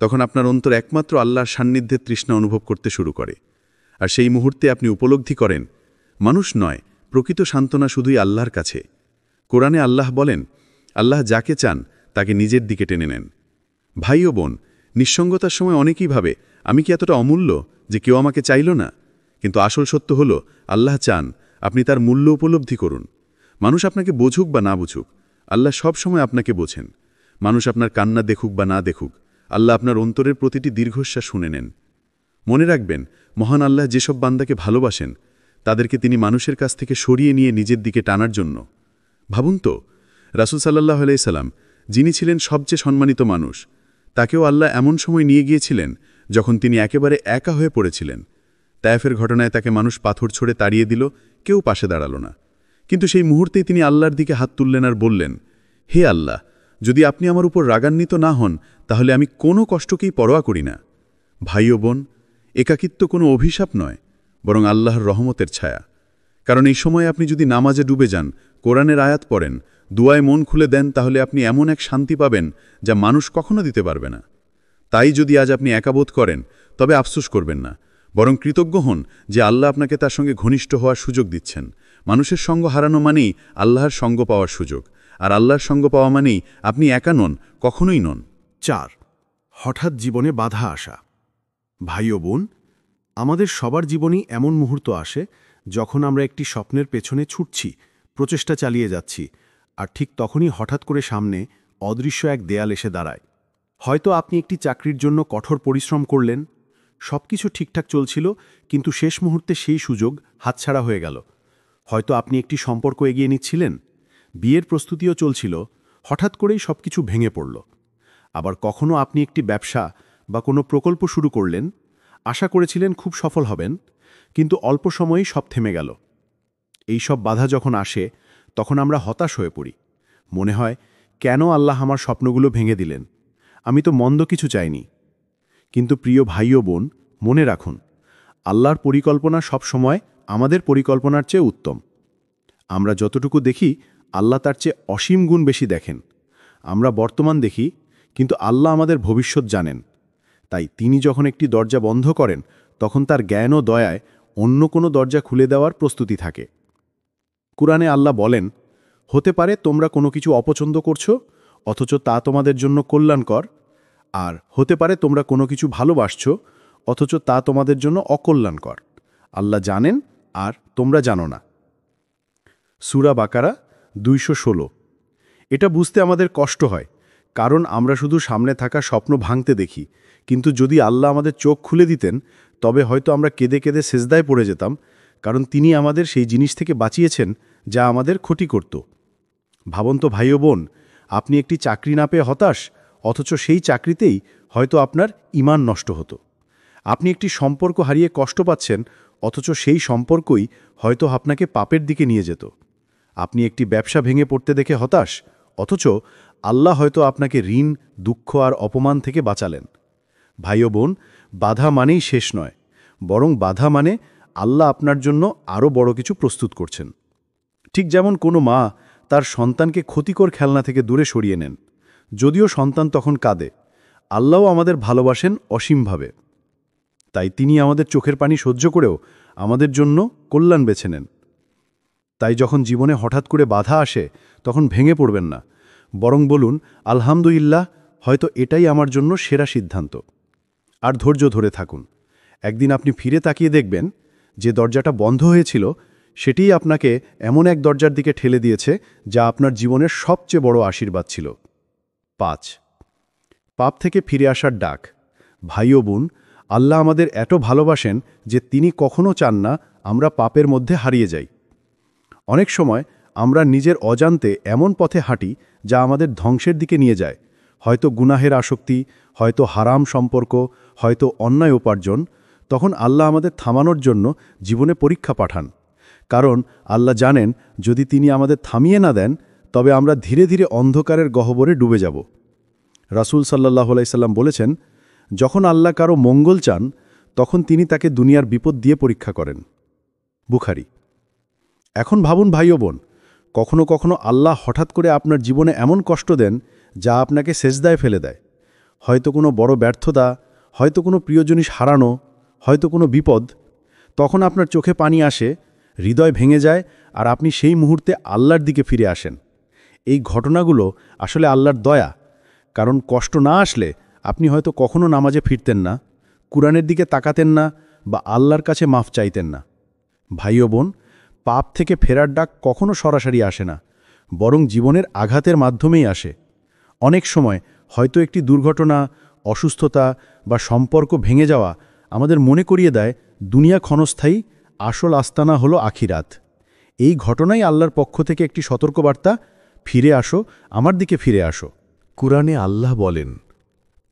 তখন আপনার অন্তর একমাত্র আল্লাহর সান্নিধ্যের তৃষ্ণা অনুভব করতে শুরু করে। আর সেই মুহূর্তে আপনি উপলব্ধি করেন, মানুষ নয়, প্রকৃত সান্ত্বনা শুধুই আল্লাহর কাছে। কোরআনে আল্লাহ বলেন, আল্লাহ যাকে চান তাকে নিজের দিকে টেনে নেন। ভাই ও বোন, নিঃসঙ্গতার সময় অনেকেই ভাবে, আমি কি এতটা অমূল্য যে কেউ আমাকে চাইল না? কিন্তু আসল সত্য হলো, আল্লাহ চান আপনি তার মূল্য উপলব্ধি করুন। মানুষ আপনাকে বুঝুক বা না বুঝুক, আল্লাহ সব সময় আপনাকে বোঝেন। মানুষ আপনার কান্না দেখুক বা না দেখুক, আল্লাহ আপনার অন্তরের প্রতিটি দীর্ঘশ্বাস শুনে নেন। মনে রাখবেন, মহান আল্লাহ যেসব বান্দাকে ভালোবাসেন, তাদেরকে তিনি মানুষের কাছ থেকে সরিয়ে নিয়ে নিজের দিকে টানার জন্য। ভাবুন তো, রাসূল সাল্লাল্লাহু আলাইহি সাল্লাম, যিনি ছিলেন সবচেয়ে সম্মানিত মানুষ, তাকেও আল্লাহ এমন সময় নিয়ে গিয়েছিলেন যখন তিনি একেবারে একা হয়ে পড়েছিলেন। তায়েফের ঘটনায় তাকে মানুষ পাথর ছুঁড়ে তাড়িয়ে দিল, কেউ পাশে দাঁড়াল না। কিন্তু সেই মুহূর্তেই তিনি আল্লাহর দিকে হাত তুললেন আর বললেন, হে আল্লাহ, যদি আপনি আমার উপর রাগান্বিত না হন, তাহলে আমি কোনো কষ্টকেই পরোয়া করি না। ভাই ও বোন, একাকিত্ব কোনো অভিশাপ নয়, বরং আল্লাহর রহমতের ছায়া। কারণ এই সময় আপনি যদি নামাজে ডুবে যান, কোরআনের আয়াত পড়েন, দুয়ায় মন খুলে দেন, তাহলে আপনি এমন এক শান্তি পাবেন যা মানুষ কখনো দিতে পারবে না। তাই যদি আজ আপনি একাবোধ করেন, তবে আফসোস করবেন না, বরং কৃতজ্ঞ হন যে আল্লাহ আপনাকে তার সঙ্গে ঘনিষ্ঠ হওয়ার সুযোগ দিচ্ছেন। মানুষের সঙ্গ হারানো মানেই আল্লাহর সঙ্গ পাওয়ার সুযোগ, আর আল্লাহর সঙ্গ পাওয়া মানেই আপনি একা নন, কখনোই নন। 4. হঠাৎ জীবনে বাধা আসা। ভাই ও বোন, আমাদের সবার জীবনেই এমন মুহূর্ত আসে যখন আমরা একটি স্বপ্নের পেছনে ছুটছি, প্রচেষ্টা চালিয়ে যাচ্ছি, আর ঠিক তখনই হঠাৎ করে সামনে অদৃশ্য এক দেয়াল এসে দাঁড়ায়। হয়তো আপনি একটি চাকরির জন্য কঠোর পরিশ্রম করলেন, সবকিছু ঠিকঠাক চলছিল, কিন্তু শেষ মুহূর্তে সেই সুযোগ হাতছাড়া হয়ে গেল। হয়তো আপনি একটি সম্পর্ক এগিয়ে নিচ্ছিলেন, বিয়ের প্রস্তুতিও চলছিল, হঠাৎ করেই সবকিছু ভেঙে পড়ল। আবার কখনো আপনি একটি ব্যবসা বা কোনো প্রকল্প শুরু করলেন, আশা করেছিলেন খুব সফল হবেন, কিন্তু অল্প সময়েই সব থেমে গেল। এই সব বাধা যখন আসে তখন আমরা হতাশ হয়ে পড়ি। মনে হয়, কেন আল্লাহ আমার স্বপ্নগুলো ভেঙে দিলেন? আমি তো মন্দ কিছু চাইনি। কিন্তু প্রিয় ভাই ও বোন, মনে রাখুন, আল্লাহর পরিকল্পনা সব সময় আমাদের পরিকল্পনার চেয়ে উত্তম। আমরা যতটুকু দেখি, আল্লাহ তার চেয়ে অসীম গুণ বেশি দেখেন। আমরা বর্তমান দেখি, কিন্তু আল্লাহ আমাদের ভবিষ্যৎ জানেন। তাই তিনি যখন একটি দরজা বন্ধ করেন, তখন তার জ্ঞান ও দয়ায় অন্য কোনো দরজা খুলে দেওয়ার প্রস্তুতি থাকে। কুরআনে আল্লাহ বলেন, হতে পারে তোমরা কোনো কিছু অপছন্দ করছো, অথচ তা তোমাদের জন্য কল্যাণকর, আর হতে পারে তোমরা কোনো কিছু ভালোবাসছো, অথচ তা তোমাদের জন্য অকল্যাণকর। আল্লাহ জানেন, আর তোমরা জানো না। সূরা বাকারা 216। এটা বুঝতে আমাদের কষ্ট হয়, কারণ আমরা শুধু সামনে থাকা স্বপ্ন ভাঙতে দেখি। কিন্তু যদি আল্লাহ আমাদের চোখ খুলে দিতেন, তবে হয়তো আমরা কেঁদে কেঁদে সেজদায় পড়ে যেতাম, কারণ তিনি আমাদের সেই জিনিস থেকে বাঁচিয়েছেন যা আমাদের ক্ষতি করত। ভাবুন তো ভাই ও বোন, আপনি একটি চাকরি না পেয়ে হতাশ, অথচ সেই চাকরিতেই হয়তো আপনার ঈমান নষ্ট হতো। আপনি একটি সম্পর্ক হারিয়ে কষ্ট পাচ্ছেন, অথচ সেই সম্পর্কই হয়তো আপনাকে পাপের দিকে নিয়ে যেত। আপনি একটি ব্যবসা ভেঙে পড়তে দেখে হতাশ, অথচ আল্লাহ হয়তো আপনাকে ঋণ, দুঃখ আর অপমান থেকে বাঁচালেন। ভাই ও বোন, বাধা মানেই শেষ নয়, বরং বাধা মানে আল্লাহ আপনার জন্য আরও বড় কিছু প্রস্তুত করছেন। ঠিক যেমন কোনো মা তার সন্তানকে ক্ষতিকর খেলনা থেকে দূরে সরিয়ে নেন, যদিও সন্তান তখন কাঁদে, আল্লাহও আমাদের ভালোবাসেন অসীমভাবে। তাই তিনি আমাদের চোখের পানি সহ্য করেও আমাদের জন্য কল্যাণ বেছে নেন। তাই যখন জীবনে হঠাৎ করে বাধা আসে, তখন ভেঙে পড়বেন না, বরং বলুন, আলহামদুলিল্লাহ, হয়তো এটাই আমার জন্য সেরা সিদ্ধান্ত। আর ধৈর্য ধরে থাকুন। একদিন আপনি ফিরে তাকিয়ে দেখবেন, যে দরজাটা বন্ধ হয়েছিল সেটিই আপনাকে এমন এক দরজার দিকে ঠেলে দিয়েছে যা আপনার জীবনের সবচেয়ে বড় আশীর্বাদ ছিল। 5. পাপ থেকে ফিরে আসার ডাক। ভাই ও বোন, আল্লাহ আমাদের এত ভালোবাসেন যে তিনি কখনো চান না আমরা পাপের মধ্যে হারিয়ে যাই। অনেক সময় আমরা নিজের অজান্তে এমন পথে হাঁটি যা আমাদের ধ্বংসের দিকে নিয়ে যায়। হয়তো গুনাহের আসক্তি, হয়তো হারাম সম্পর্ক, হয়তো অন্যায় উপার্জন। তখন আল্লাহ আমাদের থামানোর জন্য জীবনে পরীক্ষা পাঠান, কারণ আল্লাহ জানেন যদি তিনি আমাদের থামিয়ে না দেন, তবে আমরা ধীরে ধীরে অন্ধকারের গহ্বরে ডুবে যাব। রাসূল সাল্লাল্লাহু আলাইহি সাল্লাম বলেছেন, যখন আল্লাহ কারো মঙ্গল চান, তখন তিনি তাকে দুনিয়ার বিপদ দিয়ে পরীক্ষা করেন। বুখারী। এখন ভাবুন ভাই ও বোন, কখনো কখনো আল্লাহ হঠাৎ করে আপনার জীবনে এমন কষ্ট দেন যা আপনাকে সেজদায় ফেলে দেয়। হয়তো কোনো বড় ব্যর্থতা, হয়তো কোনো প্রিয় জিনিস হারানো, হয়তো কোনো বিপদ। তখন আপনার চোখে পানি আসে, হৃদয় ভেঙে যায়, আর আপনি সেই মুহূর্তে আল্লাহর দিকে ফিরে আসেন। এই ঘটনাগুলো আসলে আল্লাহর দয়া, কারণ কষ্ট না আসলে আপনি হয়তো কখনো নামাজে ফিরতেন না, কুরআনের দিকে তাকাতেন না, বা আল্লাহর কাছে মাফ চাইতেন না। ভাই ও বোন, পাপ থেকে ফেরার ডাক কখনো সরাসরি আসে না, বরং জীবনের আঘাতের মাধ্যমেই আসে। অনেক সময় হয়তো একটি দুর্ঘটনা, অসুস্থতা বা সম্পর্ক ভেঙে যাওয়া আমাদের মনে করিয়ে দেয় দুনিয়া ক্ষণস্থায়ী, আসল আস্তানা হলো আখিরাত। এই ঘটনাই আল্লাহর পক্ষ থেকে একটি সতর্কবার্তা, ফিরে আসো, আমার দিকে ফিরে আসো। কুরআনে আল্লাহ বলেন,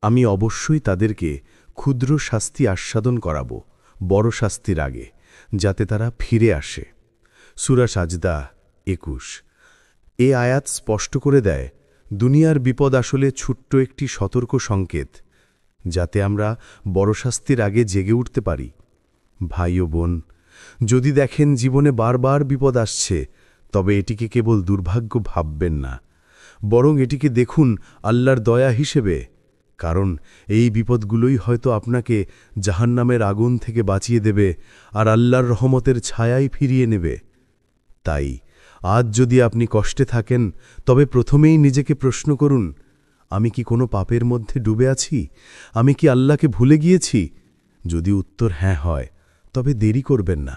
আমি অবশ্যই তাদেরকে ক্ষুদ্র শাস্তি আস্বাদন করাব বড় শাস্তির আগে, যাতে তারা ফিরে আসে। সূরা সাজদা 21। এ আয়াত স্পষ্ট করে দেয়, দুনিয়ার বিপদ আসলে ছোট্ট একটি সতর্ক সংকেত, যাতে আমরা বড় শাস্তির আগে জেগে উঠতে পারি। ভাই ও বোন, যদি দেখেন জীবনে বারবার বিপদ আসছে, তবে এটিকে কেবল দুর্ভাগ্য ভাববেন না, বরং এটিকে দেখুন আল্লাহর দয়া হিসেবে, কারণ এই বিপদগুলোই হয়তো আপনাকে জাহান্নামের আগুন থেকে বাঁচিয়ে দেবে আর আল্লাহর রহমতের ছায়ায় ফিরিয়ে নেবে। তাই আজ যদি আপনি কষ্টে থাকেন, তবে প্রথমেই নিজেকে প্রশ্ন করুন, আমি কি কোনো পাপের মধ্যে ডুবে আছি? আমি কি আল্লাহকে ভুলে গিয়েছি? যদি উত্তর হ্যাঁ হয়, তবে দেরি করবেন না,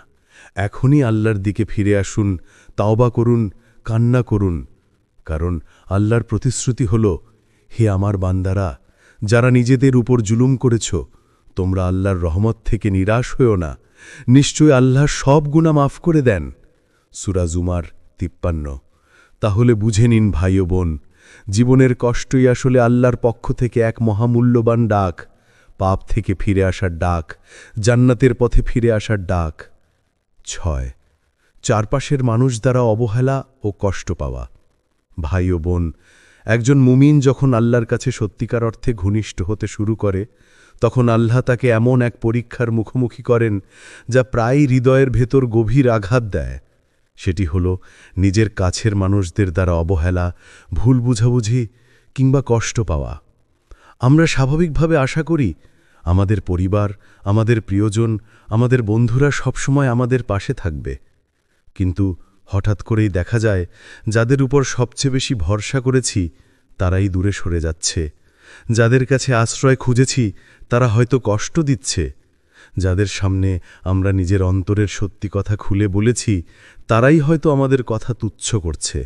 এখনই আল্লাহর দিকে ফিরে আসুন, তাওবা করুন, কান্না করুন, কারণ আল্লাহর প্রতিশ্রুতি হল, হে আমার বান্দারা, যারা নিজেদের উপর জুলুম করেছ, তোমরা আল্লাহর রহমত থেকে নিরাশ হও না, নিশ্চয় আল্লাহ সব গুনাহ মাফ করে দেন। সূরা জুমার 53। তাহলে বুঝে নিন ভাই ও বোন, জীবনের কষ্টই আসলে আল্লাহর পক্ষ থেকে এক মহামূল্যবান ডাক। পাপ থেকে ফিরে আসার ডাক, জান্নাতের পথে ফিরে আসার ডাক। 6 চারপাশের মানুষ দ্বারা অবহেলা ও কষ্ট পাওয়া। ভাই ও বোন, একজন মুমিন যখন আল্লাহর কাছে সত্যিকার অর্থে ঘনিষ্ঠ হতে শুরু করে, তখন আল্লাহ তাকে এমন এক পরীক্ষার মুখোমুখি করেন যা প্রায় হৃদয়ের ভেতর গভীর আঘাত দেয়। সেটি হল নিজের কাছের মানুষদের দ্বারা অবহেলা, ভুল বুঝাবুঝি কিংবা কষ্ট পাওয়া। আমরা স্বাভাবিকভাবে আশা করি আমাদের পরিবার, আমাদের প্রিয়জন, আমাদের বন্ধুরা সবসময় আমাদের পাশে থাকবে। কিন্তু হঠাৎ করেই দেখা যায় যাদের উপর সবচেয়ে বেশি ভরসা করেছি তারাই দূরে সরে যাচ্ছে। যাদের কাছে আশ্রয় খুঁজেছি তারা হয়তো কষ্ট দিচ্ছে। যাদের সামনে আমরা নিজের অন্তরের সত্যি কথা খুলে বলেছি তারাই হয়তো আমাদের কথা তুচ্ছ করছে।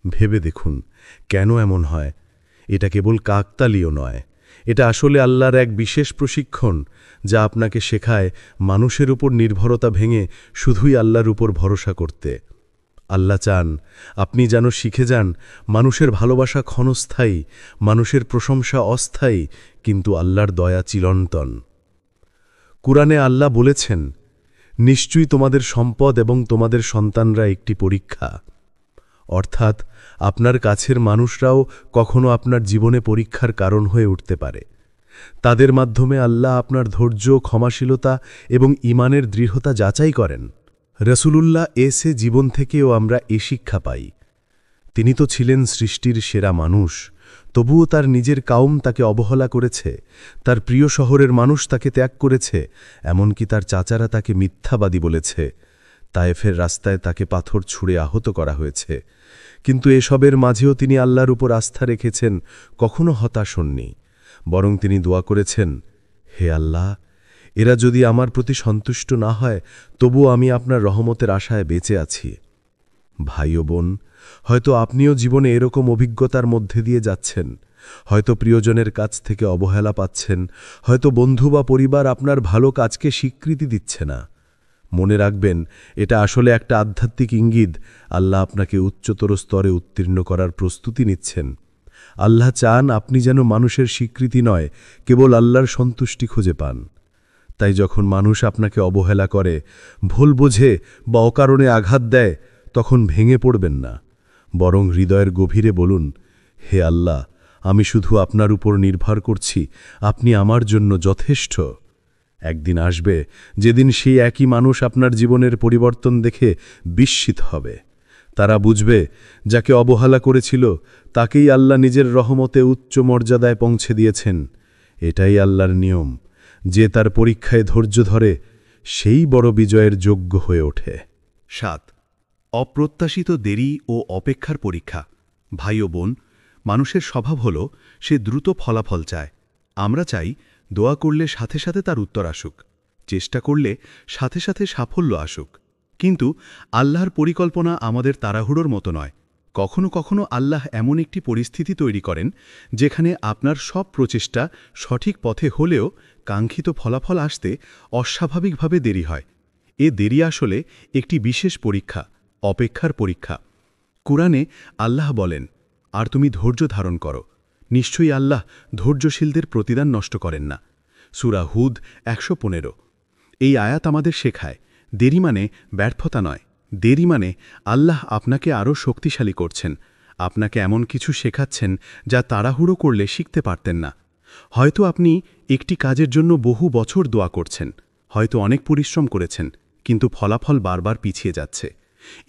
ভেবে দেখুন কেন এমন হয়। এটা কেবল কাকতালীয় নয়, এটা আসলে আল্লাহর এক বিশেষ প্রশিক্ষণ যা আপনাকে শেখায় মানুষের উপর নির্ভরতা ভেঙে শুধুই আল্লাহর উপর ভরসা করতে। আল্লাহ চান আপনি যেন শিখে যান মানুষের ভালোবাসা ক্ষণস্থায়ী, মানুষের প্রশংসা অস্থায়ী, কিন্তু আল্লাহর দয়া চিরন্তন। কুরআনে আল্লাহ বলেছেন, নিশ্চয়ই তোমাদের সম্পদ এবং তোমাদের সন্তানরা একটি পরীক্ষা। অর্থাৎ আপনার কাছের মানুষরাও কখনো আপনার জীবনে পরীক্ষার কারণ হয়ে উঠতে পারে। তাদের মাধ্যমে আল্লাহ আপনার ধৈর্য, ক্ষমাশীলতা এবং ঈমানের দৃঢ়তা যাচাই করেন। রসুলুল্লাহ এসে জীবন থেকেও আমরা এ শিক্ষা পাই। তিনি তো ছিলেন সৃষ্টির সেরা মানুষ, তবুও তার নিজের কাউম তাকে অবহেলা করেছে, তার প্রিয় শহরের মানুষ তাকে ত্যাগ করেছে, এমনকি তার চাচারা তাকে মিথ্যাবাদী বলেছে। তায়েফের রাস্তায় তাকে পাথর ছুঁড়ে আহত করা হয়েছে। কিন্তু এসবের মাঝেও তিনি আল্লাহর উপর আস্থা রেখেছেন, কখনো হতাশ হননি। বরং তিনি দোয়া করেছেন, হে আল্লাহ, এরা যদি আমার প্রতি সন্তুষ্ট না হয় তবুও আমি আপনার রহমতের আশায় বেঁচে আছি। ভাই ও বোন, হয়তো আপনিও জীবনে এরকম অভিজ্ঞতার মধ্যে দিয়ে যাচ্ছেন। হয়তো প্রিয়জনের কাছ থেকে অবহেলা পাচ্ছেন, হয়তো বন্ধু বা পরিবার আপনার ভালো কাজকে স্বীকৃতি দিচ্ছে না। মনে রাখবেন, এটা আসলে একটা আধ্যাত্মিক ইঙ্গিত। আল্লাহ আপনাকে উচ্চতর স্তরে উত্তীর্ণ করার প্রস্তুতি নিচ্ছেন। আল্লাহ চান আপনি যেন মানুষের স্বীকৃতি নয়, কেবল আল্লাহর সন্তুষ্টি খুঁজে পান। তাই যখন মানুষ আপনাকে অবহেলা করে, ভুল বোঝে বা অকারণে আঘাত দেয়, তখন ভেঙে পড়বেন না। বরং হৃদয়ের গভীরে বলুন, হে আল্লাহ, আমি শুধু আপনার উপর নির্ভর করছি, আপনি আমার জন্য যথেষ্ট। একদিন আসবে যেদিন সেই একই মানুষ আপনার জীবনের পরিবর্তন দেখে বিস্মিত হবে। তারা বুঝবে যাকে অবহেলা করেছিল তাকেই আল্লাহ নিজের রহমতে উচ্চ মর্যাদায় পৌঁছে দিয়েছেন। এটাই আল্লাহর নিয়ম, যে তার পরীক্ষায় ধৈর্য ধরে সেই বড় বিজয়ের যোগ্য হয়ে ওঠে। 7 অপ্রত্যাশিত দেরি ও অপেক্ষার পরীক্ষা। ভাই ও বোন, মানুষের স্বভাব হল সে দ্রুত ফলাফল চায়। আমরা চাই দোয়া করলে সাথে সাথে তার উত্তর আসুক, চেষ্টা করলে সাথে সাথে সাফল্য আসুক। কিন্তু আল্লাহর পরিকল্পনা আমাদের তাড়াহুড়োর মতো নয়। কখনো কখনো আল্লাহ এমন একটি পরিস্থিতি তৈরি করেন যেখানে আপনার সব প্রচেষ্টা সঠিক পথে হলেও কাঙ্ক্ষিত ফলাফল আসতে অস্বাভাবিকভাবে দেরি হয়। এ দেরি আসলে একটি বিশেষ পরীক্ষা, অপেক্ষার পরীক্ষা। কুরআনে আল্লাহ বলেন, আর তুমি ধৈর্য ধারণ করো, নিশ্চয়ই আল্লাহ ধৈর্যশীলদের প্রতিদান নষ্ট করেন না। সূরা হুদ 115। এই আয়াত আমাদের শেখায়, দেরি মানে ব্যর্থতা নয়, দেরি মানে আল্লাহ আপনাকে আরও শক্তিশালী করছেন, আপনাকে এমন কিছু শেখাচ্ছেন যা তাড়াহুড়ো করলে শিখতে পারতেন না। হয়তো আপনি একটি কাজের জন্য বহু বছর দোয়া করছেন, হয়তো অনেক পরিশ্রম করেছেন, কিন্তু ফলাফল বারবার পিছিয়ে যাচ্ছে।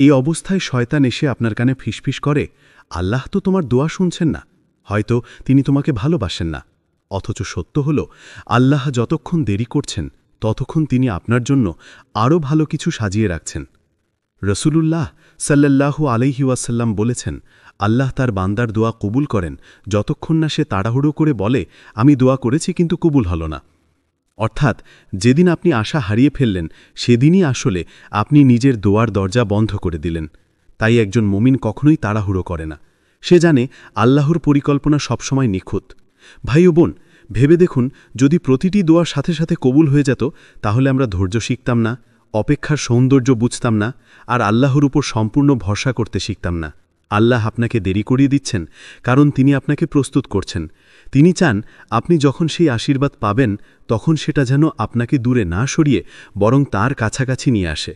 এই অবস্থায় শয়তান এসে আপনার কানে ফিসফিস করে, আল্লাহ তো তোমার দোয়া শুনছেন না, হয়তো তিনি তোমাকে ভালোবাসেন না। অথচ সত্য হল, আল্লাহ যতক্ষণ দেরি করছেন ততক্ষণ তিনি আপনার জন্য আরও ভালো কিছু সাজিয়ে রাখছেন। রসুলুল্লাহ সাল্লাল্লাহু আলাইহি ওয়াসাল্লাম বলেছেন, আল্লাহ তার বান্দার দোয়া কবুল করেন যতক্ষণ না সে তাড়াহুড়ো করে বলে, আমি দোয়া করেছি কিন্তু কবুল হল না। অর্থাৎ যেদিন আপনি আশা হারিয়ে ফেললেন সেদিনই আসলে আপনি নিজের দোয়ার দরজা বন্ধ করে দিলেন। তাই একজন মুমিন কখনোই তাড়াহুড়ো করে না। সে জানে আল্লাহর পরিকল্পনা সবসময় নিখুঁত। ভাই ও বোন, ভেবে দেখুন, যদি প্রতিটি দোয়ার সাথে সাথে কবুল হয়ে যেত, তাহলে আমরা ধৈর্য শিখতাম না, অপেক্ষার সৌন্দর্য বুঝতাম না, আর আল্লাহর উপর সম্পূর্ণ ভরসা করতে শিখতাম না। আল্লাহ আপনাকে দেরি করিয়ে দিচ্ছেন কারণ তিনি আপনাকে প্রস্তুত করছেন। তিনি চান আপনি যখন সেই আশীর্বাদ পাবেন তখন সেটা যেন আপনাকে দূরে না সরিয়ে বরং তার কাছাকাছি নিয়ে আসে।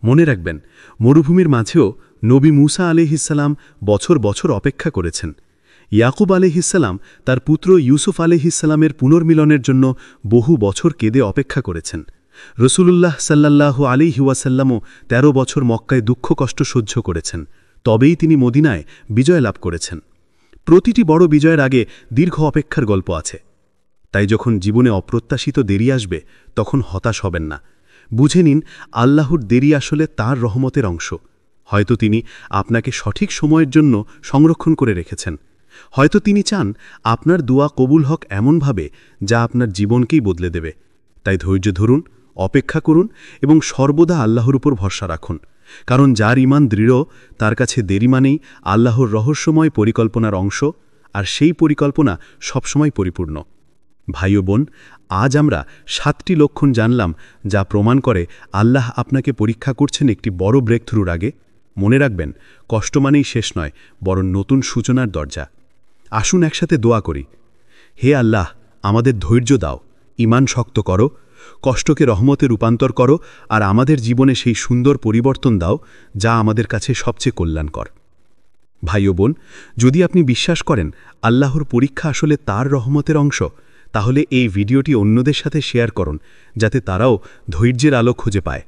মনে রাখবেন, মরুভূমির মাঝেও নবী মুসা আলাইহিসসালাম বছর বছর অপেক্ষা করেছেন। ইয়াকুব আলাইহিসসালাম তার পুত্র ইউসুফ আলাইহিসসালামের পুনর্মিলনের জন্য বহু বছর কেঁদে অপেক্ষা করেছেন। রসুলুল্লাহ সাল্লাল্লাহু আলাইহি ওয়াসাল্লামও ১৩ বছর মক্কায় দুঃখ কষ্ট সহ্য করেছেন, তবেই তিনি মদিনায় বিজয় লাভ করেছেন। প্রতিটি বড় বিজয়ের আগে দীর্ঘ অপেক্ষার গল্প আছে। তাই যখন জীবনে অপ্রত্যাশিত দেরি আসবে তখন হতাশ হবেন না। বুঝে নিন, আল্লাহর দেরি আসলে তার রহমতের অংশ। হয়তো তিনি আপনাকে সঠিক সময়ের জন্য সংরক্ষণ করে রেখেছেন। হয়তো তিনি চান আপনার দোয়া কবুল হক এমনভাবে যা আপনার জীবনকেই বদলে দেবে। তাই ধৈর্য ধরুন, অপেক্ষা করুন এবং সর্বদা আল্লাহর উপর ভরসা রাখুন। কারণ যার ঈমান দৃঢ় তার কাছে দেরি মানেই আল্লাহর রহস্যময় পরিকল্পনার অংশ, আর সেই পরিকল্পনা সবসময় পরিপূর্ণ। ভাই ও বোন, আজ আমরা 7টি লক্ষণ জানলাম যা প্রমাণ করে আল্লাহ আপনাকে পরীক্ষা করছেন একটি বড় ব্রেকথ্রুর আগে। মনে রাখবেন, কষ্ট মানেই শেষ নয়, বরং নতুন সূচনার দরজা। আসুন একসাথে দোয়া করি। হে আল্লাহ, আমাদের ধৈর্য দাও, ঈমান শক্ত করো, কষ্টকে রহমতে রূপান্তর করো, আর আমাদের জীবনে সেই সুন্দর পরিবর্তন দাও যা আমাদের কাছে সবচেয়ে কল্যাণকর। ভাই ও বোন, যদি আপনি বিশ্বাস করেন আল্লাহর পরীক্ষা আসলে তার রহমতের অংশ, তাহলে এই ভিডিওটি অন্যদের সাথে শেয়ার করুন যাতে তারাও ধৈর্যের আলো খুঁজে পায়।